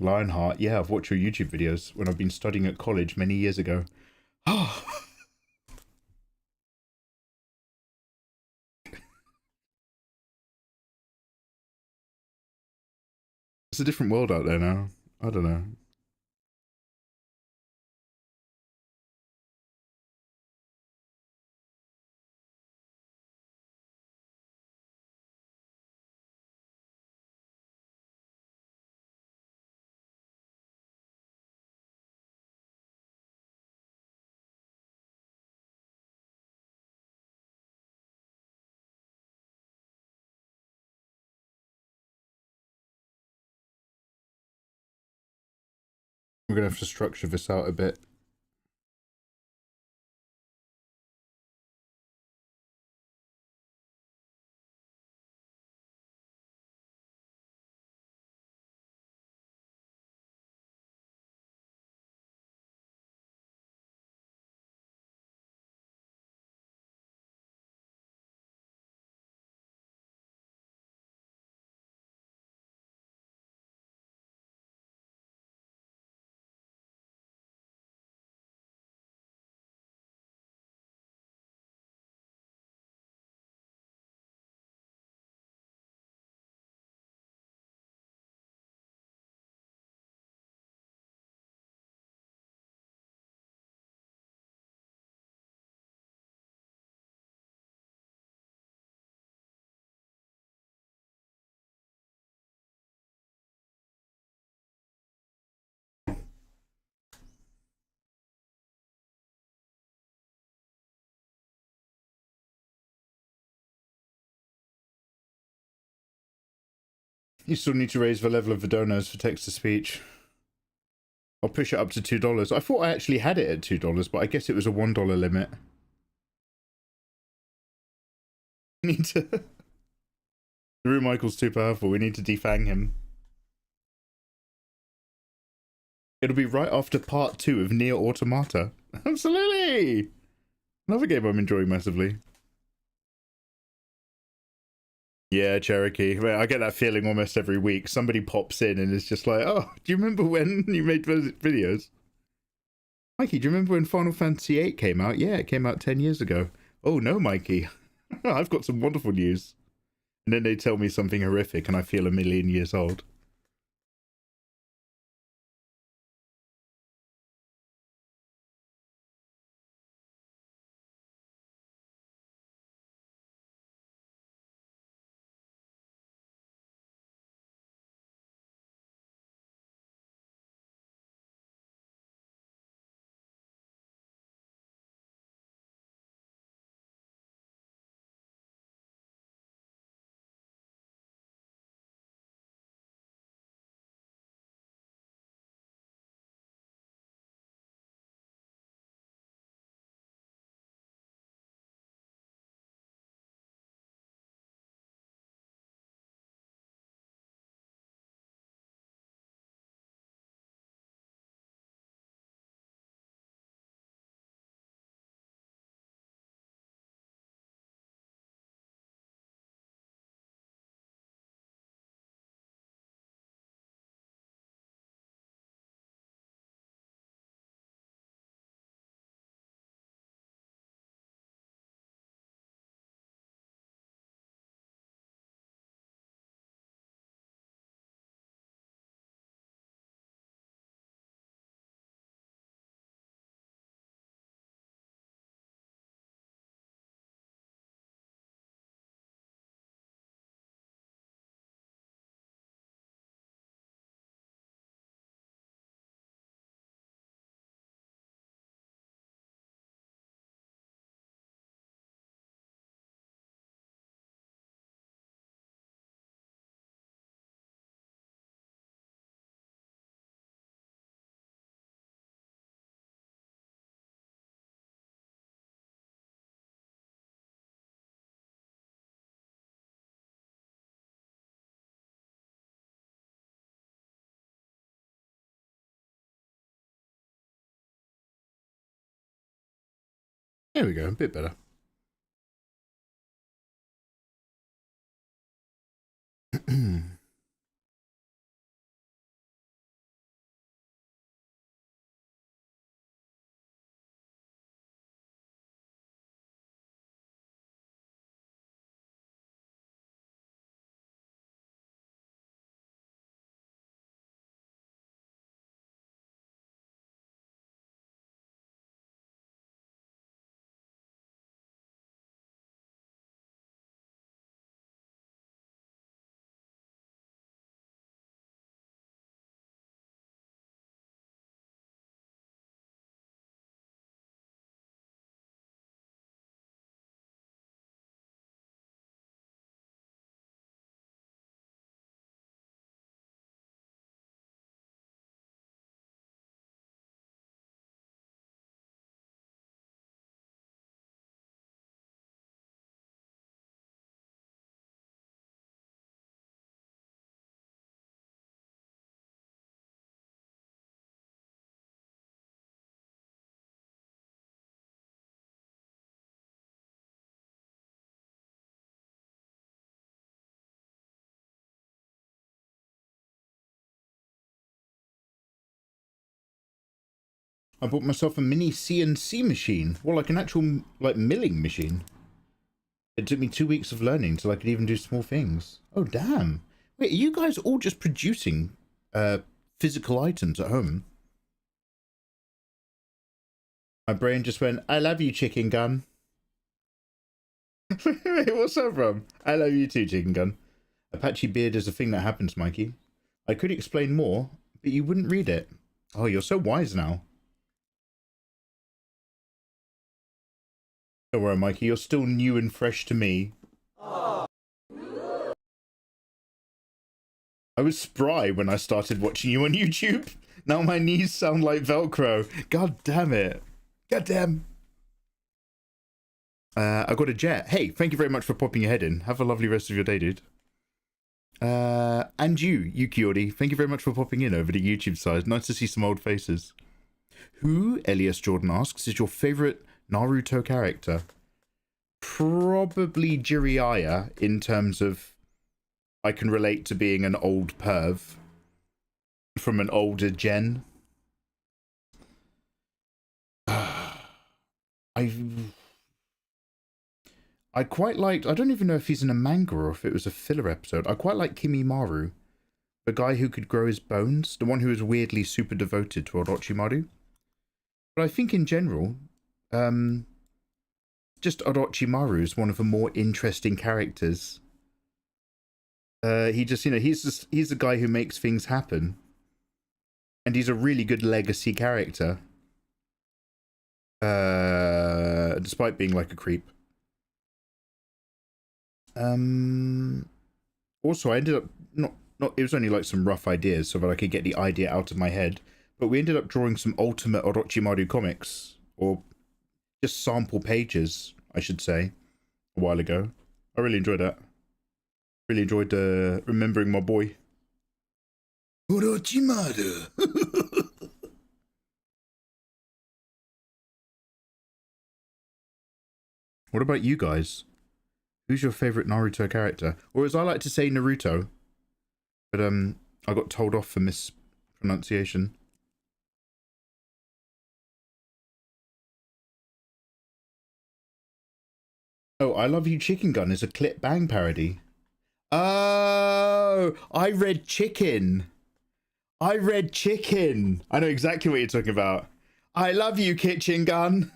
Lionheart, yeah, I've watched your YouTube videos when I've been studying at college many years ago. Oh. It's a different world out there now. I don't know. We're going to have to structure this out a bit. You still need to raise the level of the donos for text-to-speech. I'll push it up to $2. I thought I actually had it at $2, but I guess it was a $1 limit. We need to... Drew Michael's too powerful. We need to defang him. It'll be right after part 2 of Nier Automata. Absolutely! Another game I'm enjoying massively. Yeah, Cherokee. I get that feeling almost every week. Somebody pops in and is just like, oh, do you remember when you made those videos? Mikey, do you remember when Final Fantasy VIII came out? Yeah, it came out 10 years ago. Oh, no, Mikey. I've got some wonderful news. And then they tell me something horrific and I feel a million years old. There we go, a bit better. I bought myself a mini CNC machine. Well, like an actual, like, milling machine. It took me 2 weeks of learning till I could even do small things. Oh, damn. Wait, are you guys all just producing physical items at home? My brain just went, I love you, chicken gun. Wait, what's that from? I love you too, chicken gun. A patchy beard is a thing that happens, Mikey. I could explain more, but you wouldn't read it. Oh, you're so wise now. Don't worry, Mikey, you're still new and fresh to me. I was spry when I started watching you on YouTube. Now my knees sound like Velcro. God damn it. God damn. I got a jet. Hey, thank you very much for popping your head in. Have a lovely rest of your day, dude. And you, Yukiori, thank you very much for popping in over the YouTube side. Nice to see some old faces. Who, Elias Jordan asks, is your favorite Naruto character? Probably Jiraiya, in terms of I can relate to being an old perv from an older gen. I quite liked, I don't even know if he's in a manga or if it was a filler episode. I quite like Kimimaru, the guy who could grow his bones, the one who was weirdly super devoted to Orochimaru. But I think in general, just Orochimaru is one of the more interesting characters. He just, you know, he's the guy who makes things happen. And he's a really good legacy character. Despite being like a creep. Also, I ended up not it was only like some rough ideas so that I could get the idea out of my head, but we ended up drawing some ultimate Orochimaru comics, or just sample pages, I should say, a while ago. I really enjoyed that. Really enjoyed remembering my boy Orochimaru. What about you guys? Who's your favorite Naruto character? Or as I like to say, Naruto. But I got told off for mispronunciation. Oh, I Love You Chicken Gun is a Clip Bang parody. Oh, I read Chicken. I read Chicken. I know exactly what you're talking about. I love you, kitchen gun.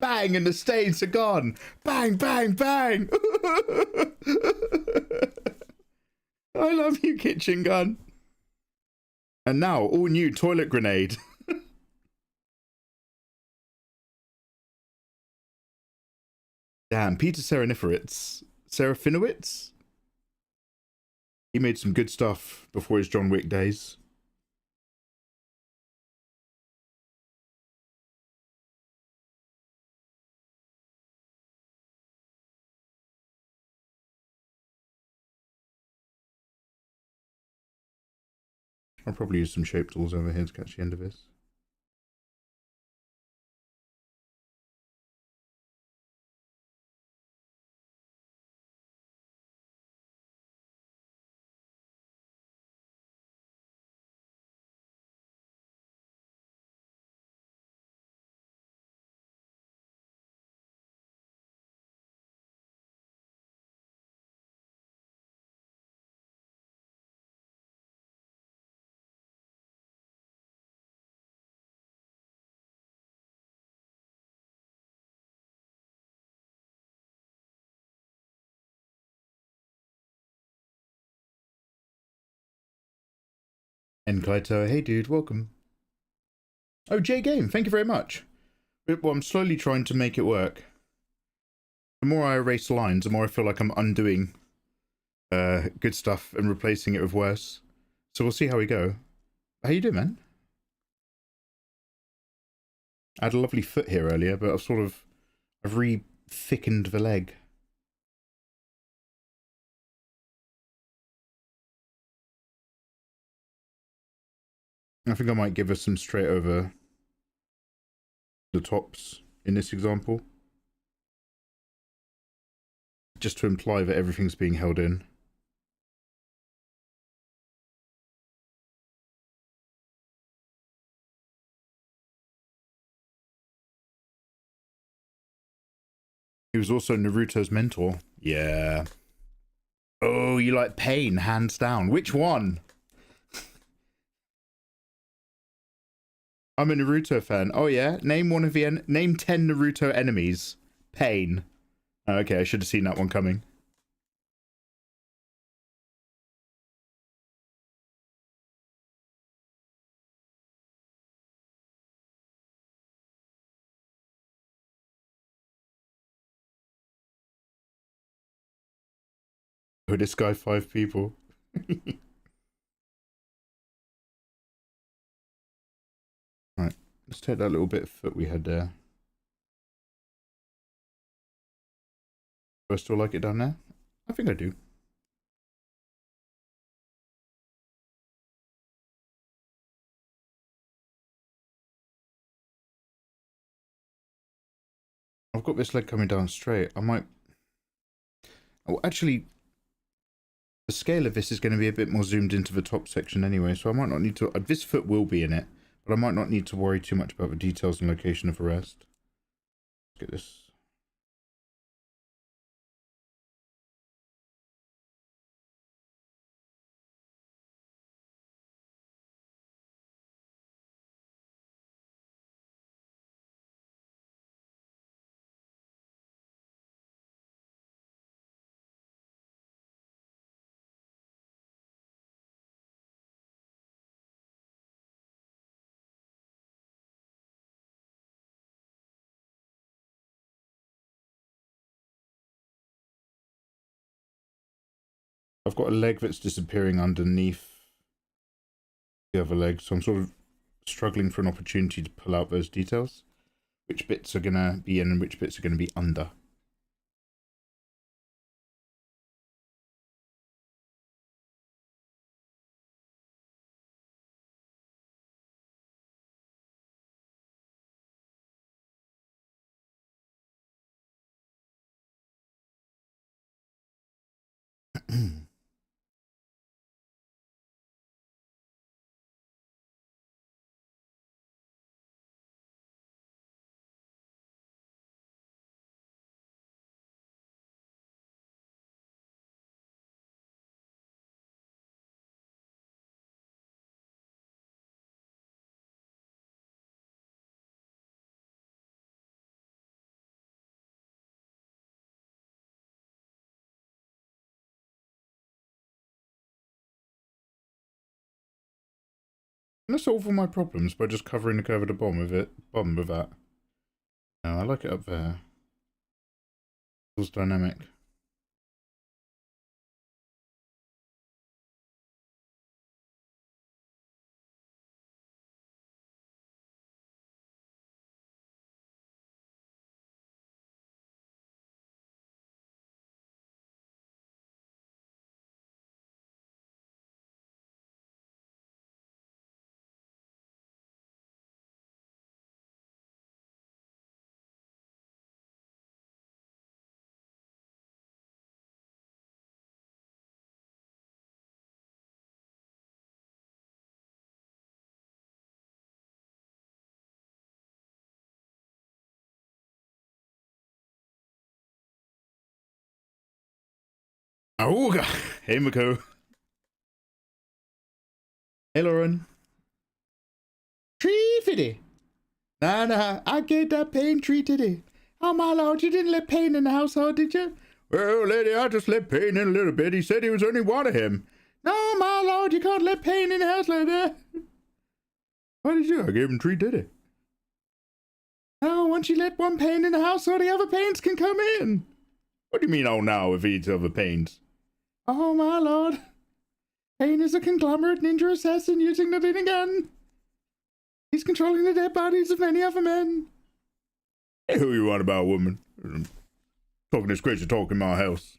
Bang, and the stains are gone. Bang, bang, bang. I love you, kitchen gun. And now, all new toilet grenade. Damn, Peter Serafinowicz? He made some good stuff before his John Wick days. I'll probably use some shape tools over here to catch the end of this. And Kaito, hey dude, welcome. Oh, J Game, thank you very much. Well, I'm slowly trying to make it work. The more I erase lines, the more I feel like I'm undoing good stuff and replacing it with worse. So we'll see how we go. How you doing, man? I had a lovely foot here earlier, but I've re-thickened the leg. I think I might give us some straight over the tops in this example. Just to imply that everything's being held in. He was also Naruto's mentor. Yeah. Oh, you like pain, hands down. Which one? I'm a Naruto fan. Oh yeah? Name 10 Naruto enemies. Pain. Oh, okay, I should have seen that one coming. Oh, this guy 5 people. Right, let's take that little bit of foot we had there. Do I still like it down there? I think I do. I've got this leg coming down straight. I might... Oh, actually, the scale of this is going to be a bit more zoomed into the top section anyway, so I might not need to... This foot will be in it, but I might not need to worry too much about the details and location of the rest. Let's get this... I've got a leg that's disappearing underneath the other leg, so I'm sort of struggling for an opportunity to pull out those details. Which bits are going to be in and which bits are going to be under. I'm going to solve all my problems by just covering the curve of the bottom with that. No, I like it up there. Feels dynamic. Auga! Hey, Mako. Hey, Lauren. Tree fitty. Nah, I get that pain tree titty. Oh, my lord, you didn't let Pain in the household, did you? Well, lady, I just let Pain in a little bit. He said he was only one of him. No, my lord, you can't let pain in the house like that. What did you do? I gave him 3 diddy. No, once you let one pain in the house, all the other pains can come in. What do you mean, oh, now, if he eats other pains? Oh, my lord. Pain is a conglomerate ninja assassin using the living gun. He's controlling the dead bodies of many other men. Hey, who you want about, woman? Talking this crazy talk in my house.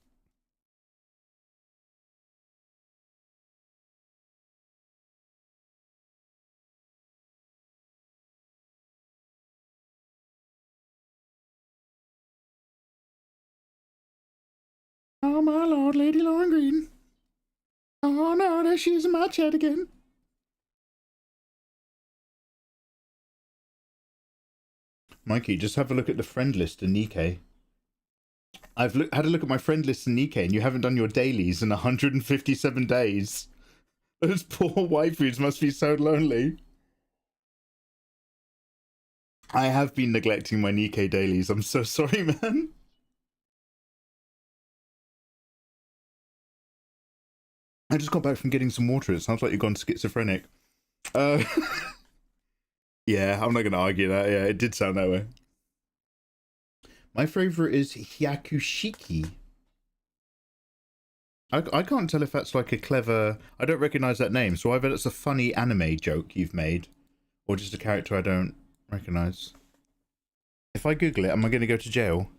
Oh, my lord, Lady Lauren Green. Oh, no, there she is in my chat again. Mikey, just have a look at the friend list in Nikkei. I've had a look at my friend list in Nikkei, and you haven't done your dailies in 157 days. Those poor waifus must be so lonely. I have been neglecting my Nikkei dailies. I'm so sorry, man. I just got back from getting some water. It sounds like you've gone schizophrenic. Yeah, I'm not going to argue that. Yeah, it did sound that way. My favorite is Hyakushiki. I can't tell if that's like a clever... I don't recognize that name, so either it's a funny anime joke you've made, or just a character I don't recognize. If I Google it, am I going to go to jail?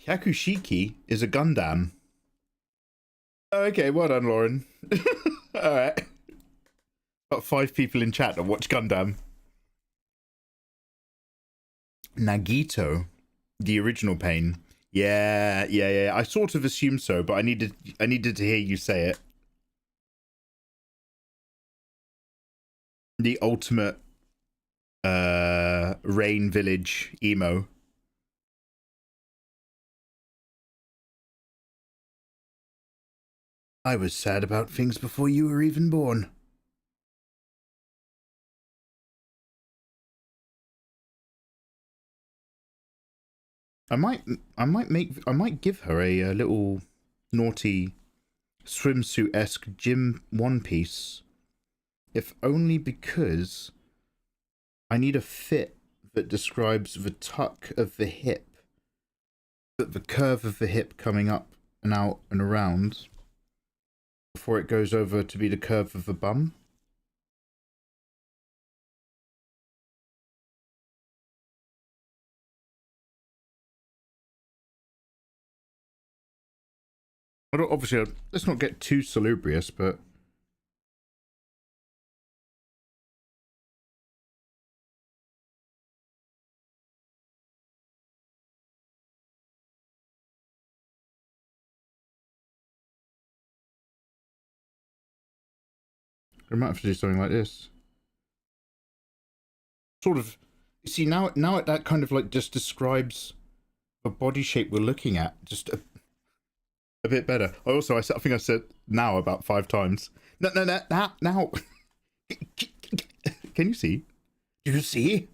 Hyakushiki is a Gundam. Okay, well done, Lauren. Alright. Got 5 people in chat that watch Gundam. Nagito, the original Pain. Yeah. I sort of assumed so, but I needed to hear you say it. The ultimate Rain Village emo. I was sad about things before you were even born. I might give her a little naughty swimsuit-esque gym one piece, if only because I need a fit that describes the tuck of the hip, but the curve of the hip coming up and out and around before it goes over to be the curve of the bum. I don't, obviously, let's not get too salubrious, but I might have to do something like this. Sort of, you see, now that kind of like just describes the body shape we're looking at, just a bit better. I think I said now about 5 times. No, now. Can you see? Do you see?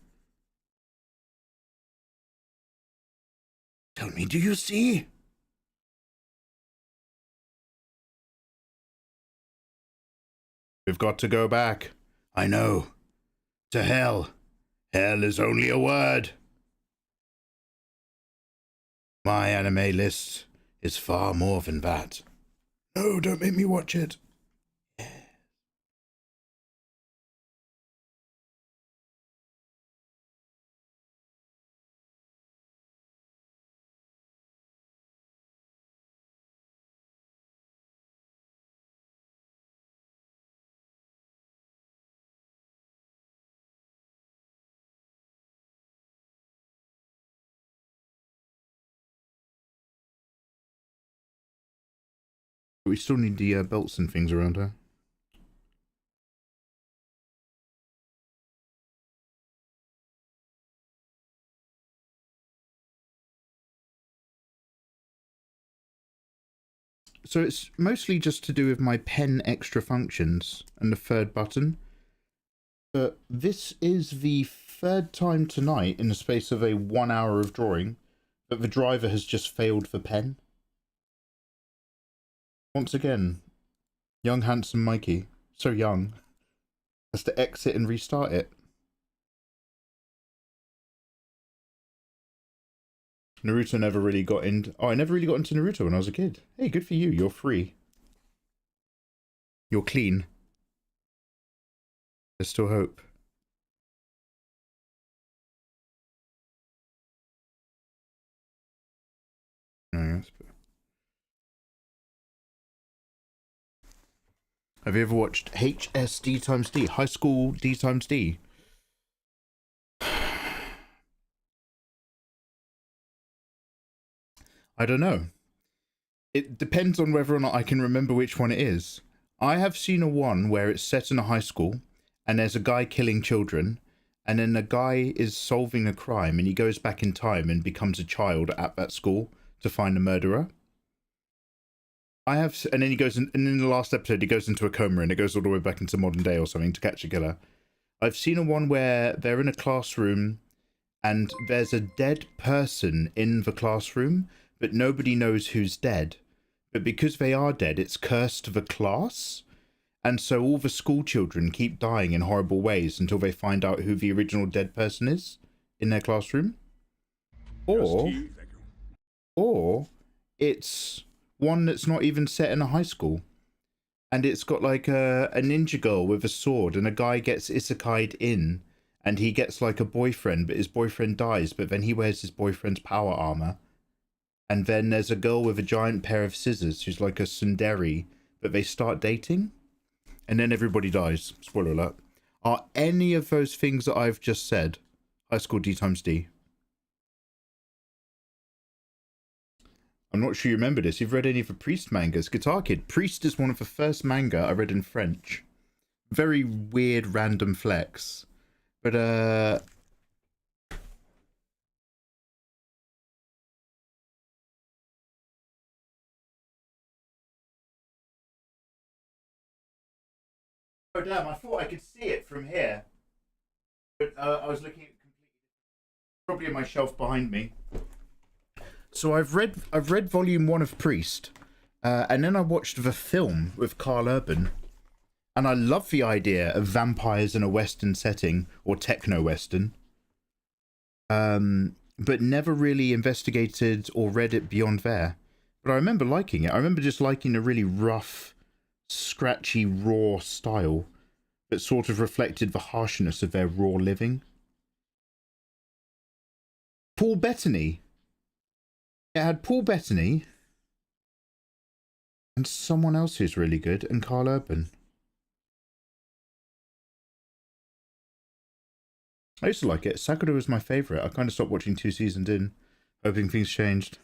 Tell me, do you see? We've got to go back. I know. To hell. Hell is only a word. My anime list is far more than that. No, don't make me watch it. We still need the belts and things around her. So it's mostly just to do with my pen extra functions and the 3rd button. But this is the 3rd time tonight in the space of a 1 hour of drawing that the driver has just failed the pen. Once again, young handsome Mikey, so young, has to exit and restart it. Naruto never really got into... Oh, I never really got into Naruto when I was a kid. Hey, good for you. You're free. You're clean. There's still hope. Oh, yes. Have you ever watched HSD times D? High School D times D? I don't know. It depends on whether or not I can remember which one it is. I have seen a one where it's set in a high school and there's a guy killing children, and then the guy is solving a crime and he goes back in time and becomes a child at that school to find the murderer. And then he goes in, and in the last episode he goes into a coma and it goes all the way back into modern day or something to catch a killer. I've seen a one where they're in a classroom and there's a dead person in the classroom, but nobody knows who's dead. But because they are dead, it's cursed to the class. And so all the school children keep dying in horrible ways until they find out who the original dead person is in their classroom. Or it's one that's not even set in a high school. And it's got like a ninja girl with a sword, and a guy gets isekai'd in, and he gets like a boyfriend, but his boyfriend dies, but then he wears his boyfriend's power armor. And then there's a girl with a giant pair of scissors who's like a tsundere, but they start dating. And then everybody dies. Spoiler alert. Are any of those things that I've just said High School D times D? I'm not sure you remember this. You've read any of the Priest mangas. Guitar Kid. Priest is one of the first manga I read in French. Very weird random flex. But oh damn, I thought I could see it from here. But I was looking at probably in my shelf behind me. So I've read volume 1 of Priest, and then I watched the film with Carl Urban, and I love the idea of vampires in a Western setting, or techno-Western, but never really investigated or read it beyond there. But I remember liking it. I remember just liking the really rough, scratchy, raw style that sort of reflected the harshness of their raw living. Paul Bettany. It had Paul Bettany and someone else who's really good, and Carl Urban. I used to like it. Sakura was my favourite. I kind of stopped watching 2 seasons in, hoping things changed.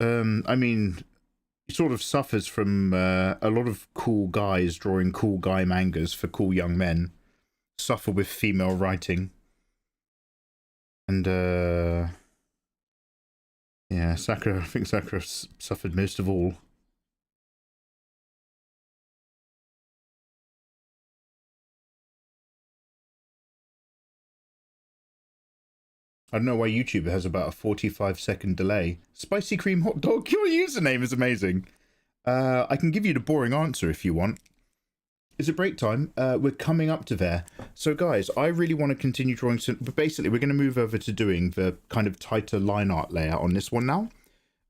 I mean, he sort of suffers from a lot of cool guys drawing cool guy mangas for cool young men. Suffer with female writing. And, yeah, I think Sakura suffered most of all. I don't know why YouTube has about a 45-second delay. Spicy cream hot dog, your username is amazing. I can give you the boring answer if you want. Is it break time? We're coming up to there. So guys, I really want to continue drawing some, but basically we're going to move over to doing the kind of tighter line art layer on this one now.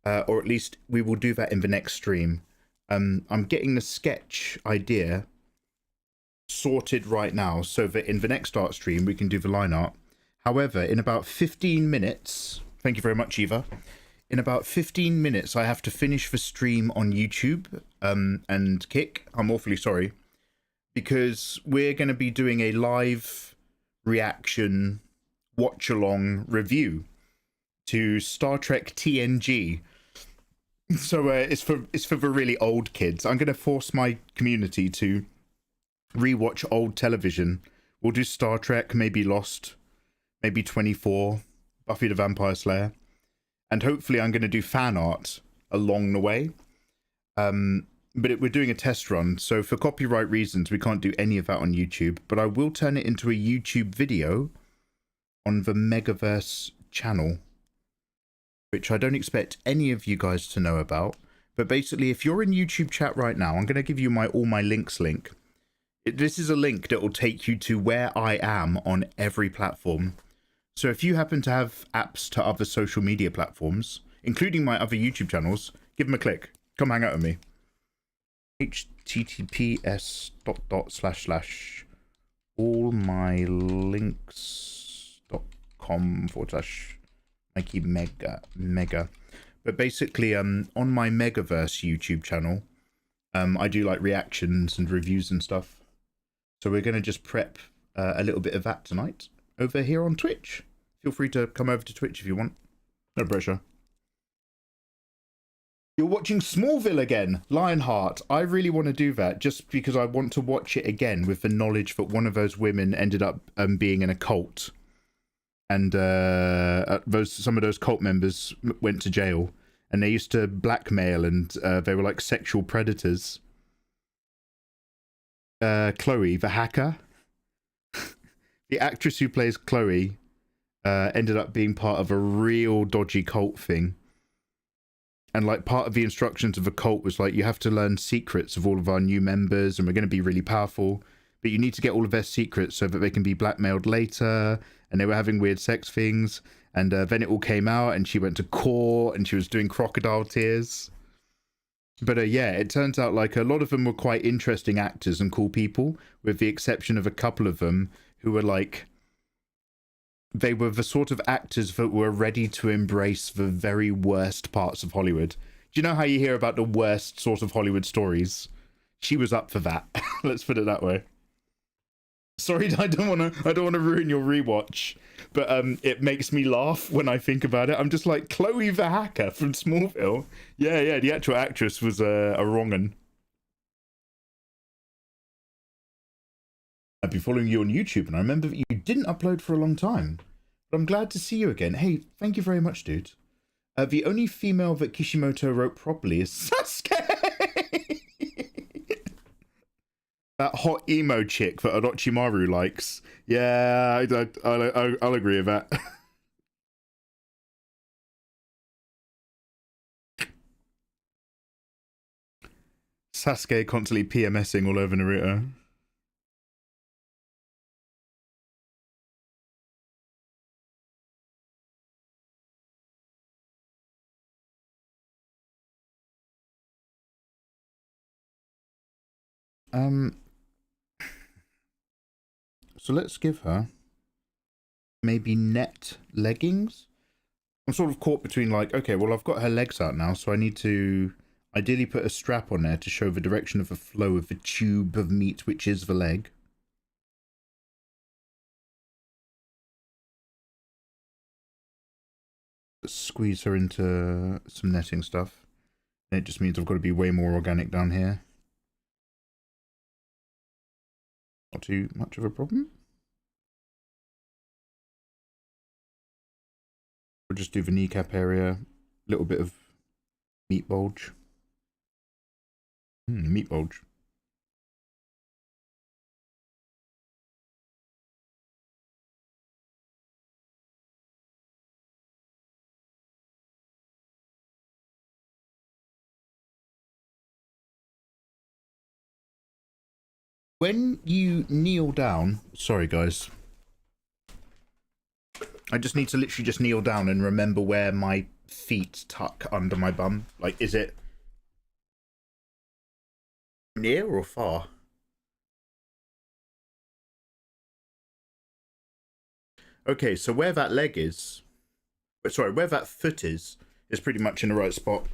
Or at least we will do that in the next stream. I'm getting the sketch idea sorted right now so that in the next art stream we can do the line art. However, in about 15 minutes, thank you very much, Eva. In about 15 minutes, I have to finish the stream on YouTube and Kick. I'm awfully sorry, because we're going to be doing a live reaction watch-along review to Star Trek TNG. So it's for the really old kids. I'm going to force my community to rewatch old television. We'll do Star Trek, maybe Lost, maybe 24, Buffy the Vampire Slayer, and hopefully I'm going to do fan art along the way. But we're doing a test run, so for copyright reasons we can't do any of that on YouTube, but I will turn it into a YouTube video on the Megaverse channel, which I don't expect any of you guys to know about, But basically, if you're in YouTube chat right now, I'm going to give you all my links link. This is a link that will take you to where I am on every platform. So if you happen to have apps to other social media platforms, including my other YouTube channels, give them a click. Come hang out with me. https://allmylinks.com/Mikey Mega. But basically, on my Megaverse YouTube channel, I do like reactions and reviews and stuff. So we're going to just prep a little bit of that tonight over here on Twitch. Feel free to come over to Twitch if you want. No pressure. You're watching Smallville again, Lionheart. I really want to do that just because I want to watch it again with the knowledge that one of those women ended up being in a cult. And some of those cult members went to jail. And they used to blackmail and they were like sexual predators. Chloe, the hacker. The actress who plays Chloe ended up being part of a real dodgy cult thing. And like part of the instructions of the cult was like, you have to learn secrets of all of our new members and we're going to be really powerful. But you need to get all of their secrets so that they can be blackmailed later. And they were having weird sex things. And then it all came out and she went to court and she was doing crocodile tears. But yeah, it turns out like a lot of them were quite interesting actors and cool people, with the exception of a couple of them who were like, they were the sort of actors that were ready to embrace the very worst parts of Hollywood. Do you know how you hear about the worst sort of Hollywood stories? She was up for that. Let's put it that way. Sorry, I don't want to ruin your rewatch, but it makes me laugh when I think about it. I'm just like, Chloe the hacker from Smallville. Yeah, the actual actress was a wrong'un. I've been following you on YouTube, and I remember that you didn't upload for a long time. But I'm glad to see you again. Hey, thank you very much, dude. The only female that Kishimoto wrote properly is Sasuke! That hot emo chick that Orochimaru likes. Yeah, I'll agree with that. Sasuke constantly PMSing all over Naruto. So let's give her maybe net leggings. I'm sort of caught between like, okay, well, I've got her legs out now, so I need to ideally put a strap on there to show the direction of the flow of the tube of meat, which is the leg. Squeeze her into some netting stuff. And it just means I've got to be way more organic down here. Not too much of a problem. We'll just do the kneecap area, a little bit of meat bulge. Meat bulge. When you kneel down, sorry guys, I just need to literally just kneel down and remember where my feet tuck under my bum. Like, is it near or far? Okay, so where that leg is, sorry, where that foot is pretty much in the right spot.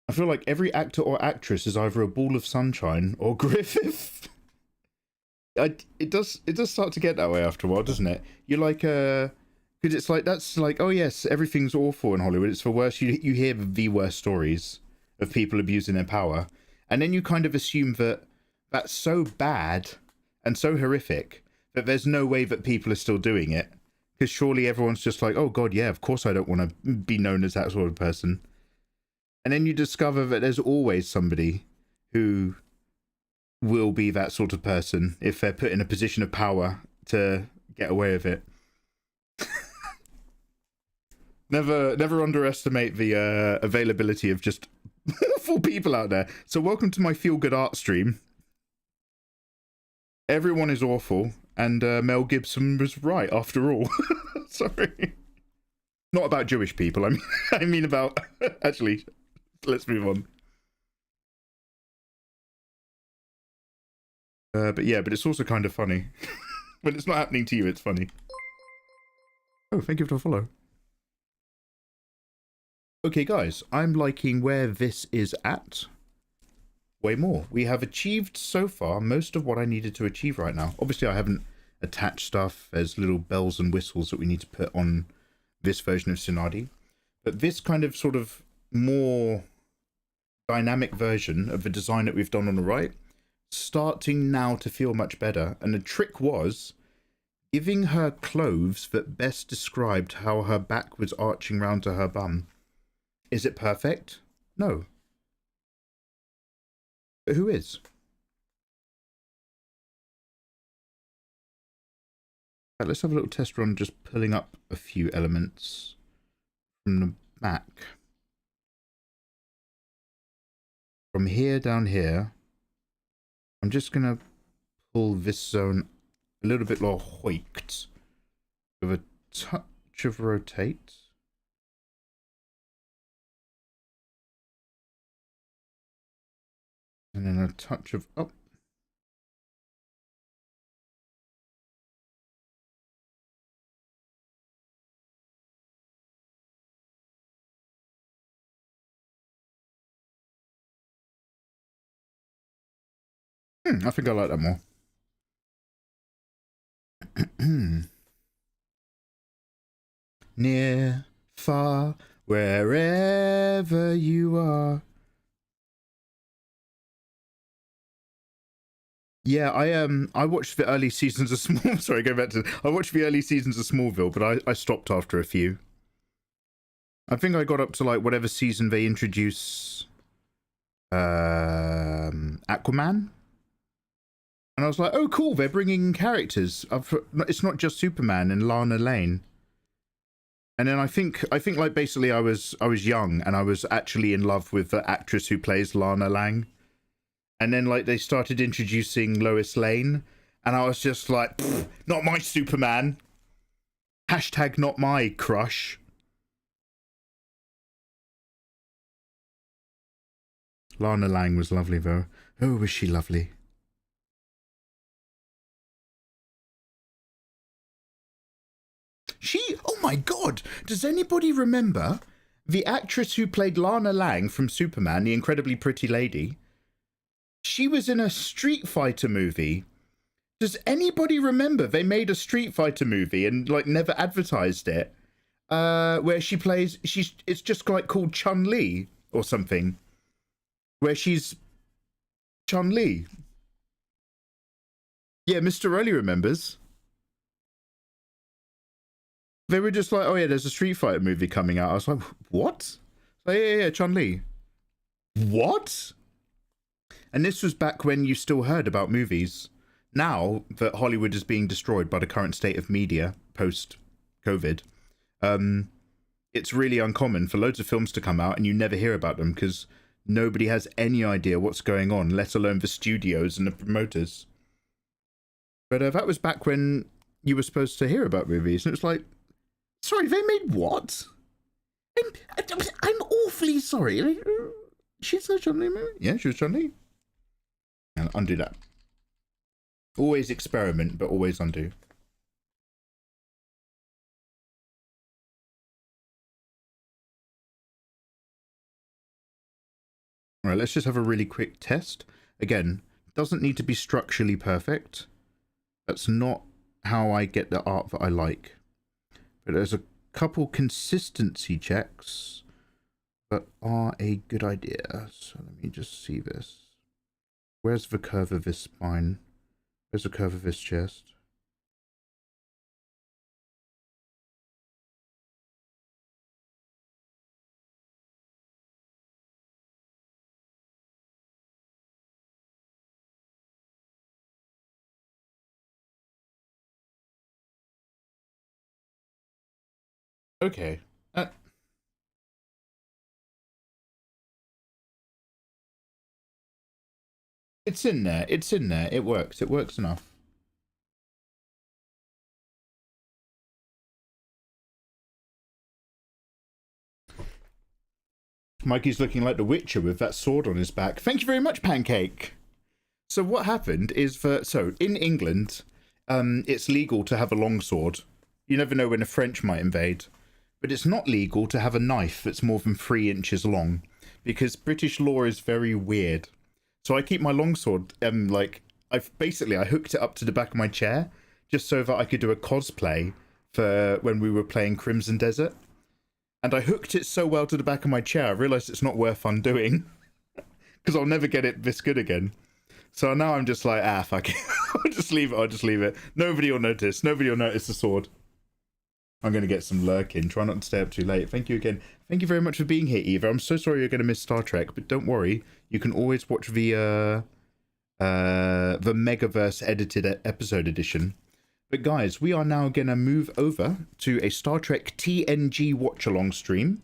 I feel like every actor or actress is either a ball of sunshine or Griffith. It does start to get that way after a while, doesn't it? You're like, because it's like, that's like, oh yes, everything's awful in Hollywood. It's the worst. You hear the worst stories of people abusing their power. And then you kind of assume that that's so bad and so horrific that there's no way that people are still doing it. Because surely everyone's just like, oh God, yeah, of course I don't want to be known as that sort of person. And then you discover that there's always somebody who will be that sort of person if they're put in a position of power to get away with it. Never underestimate the availability of just awful people out there. So welcome to my feel good art stream. Everyone is awful, and Mel Gibson was right after all. Sorry, not about Jewish people. I mean about actually. Let's move on. But it's also kind of funny. When it's not happening to you, it's funny. Oh, thank you for the follow. Okay, guys, I'm liking where this is at. Way more. We have achieved so far most of what I needed to achieve right now. Obviously, I haven't attached stuff. There's little bells and whistles that we need to put on this version of Tsunade. But this kind of sort of more dynamic version of the design that we've done on the right, starting now to feel much better. And the trick was giving her clothes that best described how her back was arching round to her bum. Is it perfect? No. But who is? Right, let's have a little test run just pulling up a few elements from the back. From here down here, I'm just going to pull this zone a little bit more hoiked with a touch of rotate. And then a touch of up. I think I like that more. Near, far, wherever you are. Yeah, I watched the early seasons of Sorry, go back to. I watched the early seasons of Smallville, but I stopped after a few. I think I got up to like whatever season they introduce Aquaman, and I was like, oh cool, they're bringing characters. It's not just Superman and Lana Lane. And then I think like basically I was young and I was actually in love with the actress who plays Lana Lang. And then, like, they started introducing Lois Lane, and I was just like, not my Superman. Hashtag not my crush. Lana Lang was lovely, though. Oh, was she lovely. Oh my god, does anybody remember the actress who played Lana Lang from Superman, the incredibly pretty lady? She was in a Street Fighter movie. Does anybody remember they made a Street Fighter movie and like never advertised it? Where she plays, it's just like called Chun-Li or something. Where she's Chun-Li. Yeah, Mr. Rowley remembers. They were just like, oh yeah, there's a Street Fighter movie coming out. I was like, what? Oh yeah, Chun-Li. What? And this was back when you still heard about movies. Now that Hollywood is being destroyed by the current state of media post-COVID, it's really uncommon for loads of films to come out and you never hear about them because nobody has any idea what's going on, let alone the studios and the promoters. But that was back when you were supposed to hear about movies, and it was like, sorry, they made what? I'm awfully sorry. She's a Chun-Li movie? Yeah, she was Chun-Li. And undo that. Always experiment, but always undo. All right, let's just have a really quick test. Again, doesn't need to be structurally perfect. That's not how I get the art that I like. But there's a couple consistency checks that are a good idea. So let me just see this. Where's the curve of this spine? Where's the curve of this chest? Okay. It's in there. It's in there. It works. It works enough. Mikey's looking like the Witcher with that sword on his back. Thank you very much, Pancake. So what happened is in England, it's legal to have a longsword. You never know when the French might invade. But it's not legal to have a knife that's more than 3 inches long, because British law is very weird. So I keep my longsword, I hooked it up to the back of my chair, just so that I could do a cosplay for when we were playing Crimson Desert. And I hooked it so well to the back of my chair, I realised it's not worth undoing, because I'll never get it this good again. So now I'm just like, fuck it. I'll just leave it. Nobody will notice. Nobody will notice the sword. I'm going to get some lurking. Try not to stay up too late. Thank you again. Thank you very much for being here, Eva. I'm so sorry you're going to miss Star Trek, but don't worry. You can always watch the Megaverse edited episode edition. But guys, we are now going to move over to a Star Trek TNG watch-along stream.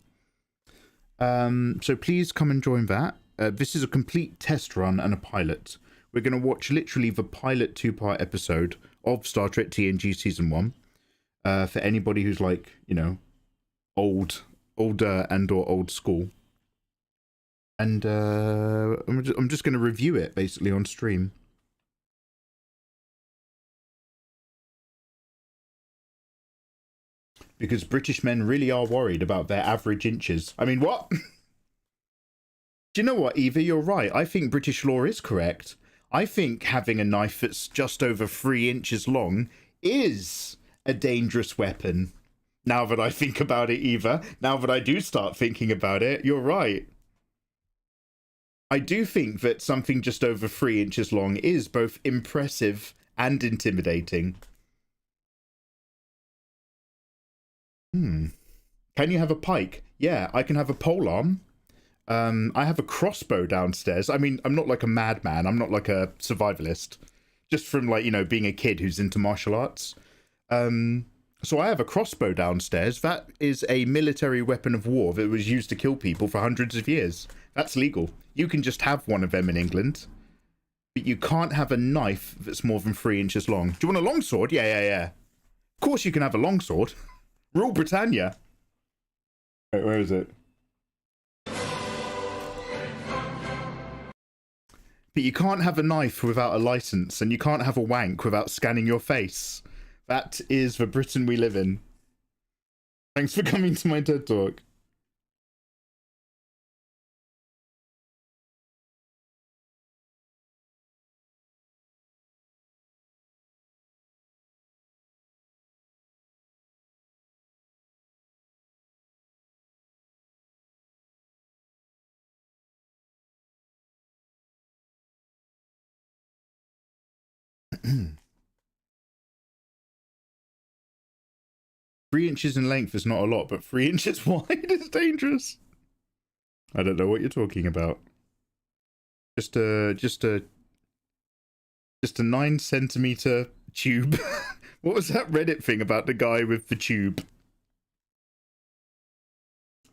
So please come and join that. This is a complete test run and a pilot. We're going to watch literally the pilot 2-part episode of Star Trek TNG Season 1. For anybody who's like, you know, older and or old school. And I'm just going to review it basically on stream. Because British men really are worried about their average inches. I mean, what? Do you know what, Eva? You're right. I think British law is correct. I think having a knife that's just over 3 inches long is a dangerous weapon. Now that I think about it, Eva, now that I do start thinking about it, you're right. I do think that something just over 3 inches long is both impressive and intimidating. Can you have a pike? Yeah, I can have a polearm. I have a crossbow downstairs. I mean, I'm not like a madman. I'm not like a survivalist. Just from, like, you know, being a kid who's into martial arts. So I have a crossbow downstairs. That is a military weapon of war that was used to kill people for hundreds of years. That's legal. You can just have one of them in England. But you can't have a knife that's more than 3 inches long. Do you want a longsword? Yeah. Of course you can have a longsword. Rule Britannia. Wait, where is it? But you can't have a knife without a license, and you can't have a wank without scanning your face. That is the Britain we live in. Thanks for coming to my TED Talk. Three inches in length is not a lot, but 3 inches wide is dangerous. I don't know what you're talking about. Just a 9-centimeter tube. What was that Reddit thing about the guy with the tube?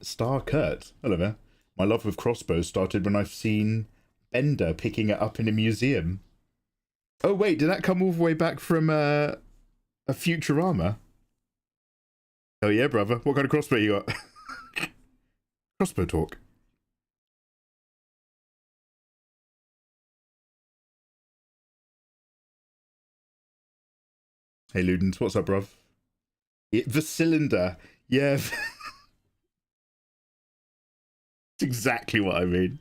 Star Kurt. Hello there. My love with crossbows started when I've seen Bender picking it up in a museum. Oh wait, did that come all the way back from a Futurama? Hell yeah, brother. What kind of crossbow you got? Crossbow talk. Hey Ludens, what's up, bruv? The cylinder. Yeah. That's exactly what I mean.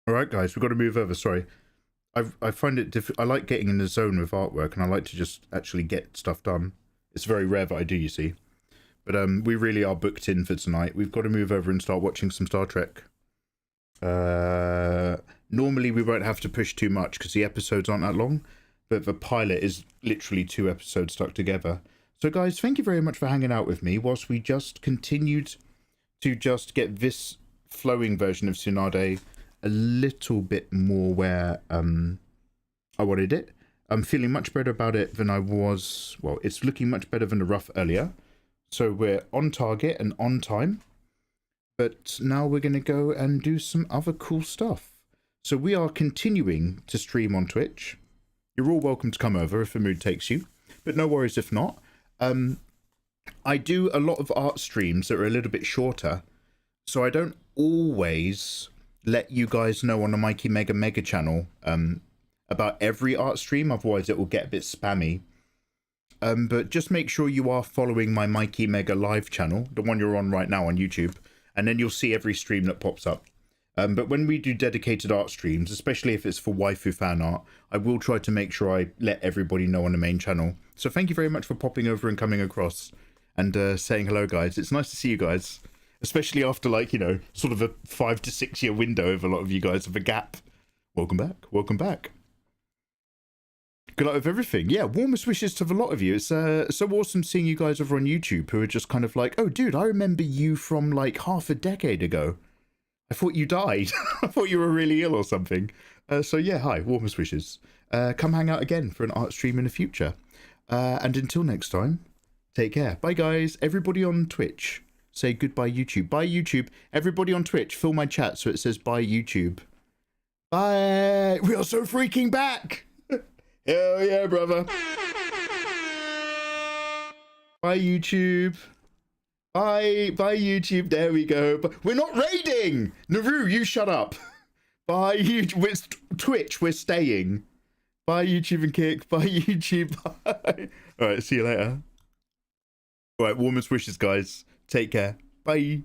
All right, guys, we've got to move over. Sorry. I find it I like getting in the zone with artwork, and I like to just actually get stuff done. It's very rare that I do, you see. But we really are booked in for tonight. We've got to move over and start watching some Star Trek. Normally we won't have to push too much because the episodes aren't that long, but the pilot is literally 2 episodes stuck together. So guys, thank you very much for hanging out with me whilst we just continued to just get this flowing version of Tsunade a little bit more where I wanted it. I'm feeling much better about it than I was. Well, it's looking much better than the rough earlier. So we're on target and on time. But now we're going to go and do some other cool stuff. So we are continuing to stream on Twitch. You're all welcome to come over if the mood takes you. But no worries if not. I do a lot of art streams that are a little bit shorter. So I don't always let you guys know on the Mikey Mega channel about every art stream, otherwise it will get a bit spammy. But just make sure you are following my Mikey Mega live channel, the one you're on right now on YouTube, and then you'll see every stream that pops up. But when we do dedicated art streams, especially if it's for waifu fan art, I will try to make sure I let everybody know on the main channel. So thank you very much for popping over and coming across and saying hello, guys. It's nice to see you guys, especially after, like, you know, sort of a 5 to 6 year window of a lot of you guys of a gap. Welcome back. Welcome back. Good luck with everything. Yeah, warmest wishes to a lot of you. It's so awesome seeing you guys over on YouTube who are just kind of like, oh, dude, I remember you from like half a decade ago. I thought you died. I thought you were really ill or something. So yeah, hi, warmest wishes. Come hang out again for an art stream in the future. And until next time, take care. Bye, guys. Everybody on Twitch, say goodbye, YouTube. Bye, YouTube. Everybody on Twitch, fill my chat so it says bye, YouTube. Bye. We are so freaking back. Hell yeah, brother. Bye, YouTube. Bye, YouTube. There we go. But we're not raiding. Naru, you shut up. Bye, YouTube. With Twitch, we're staying. Bye, YouTube and Kick. Bye, YouTube. Bye. All right, see you later. All right, warmest wishes, guys. Take care. Bye.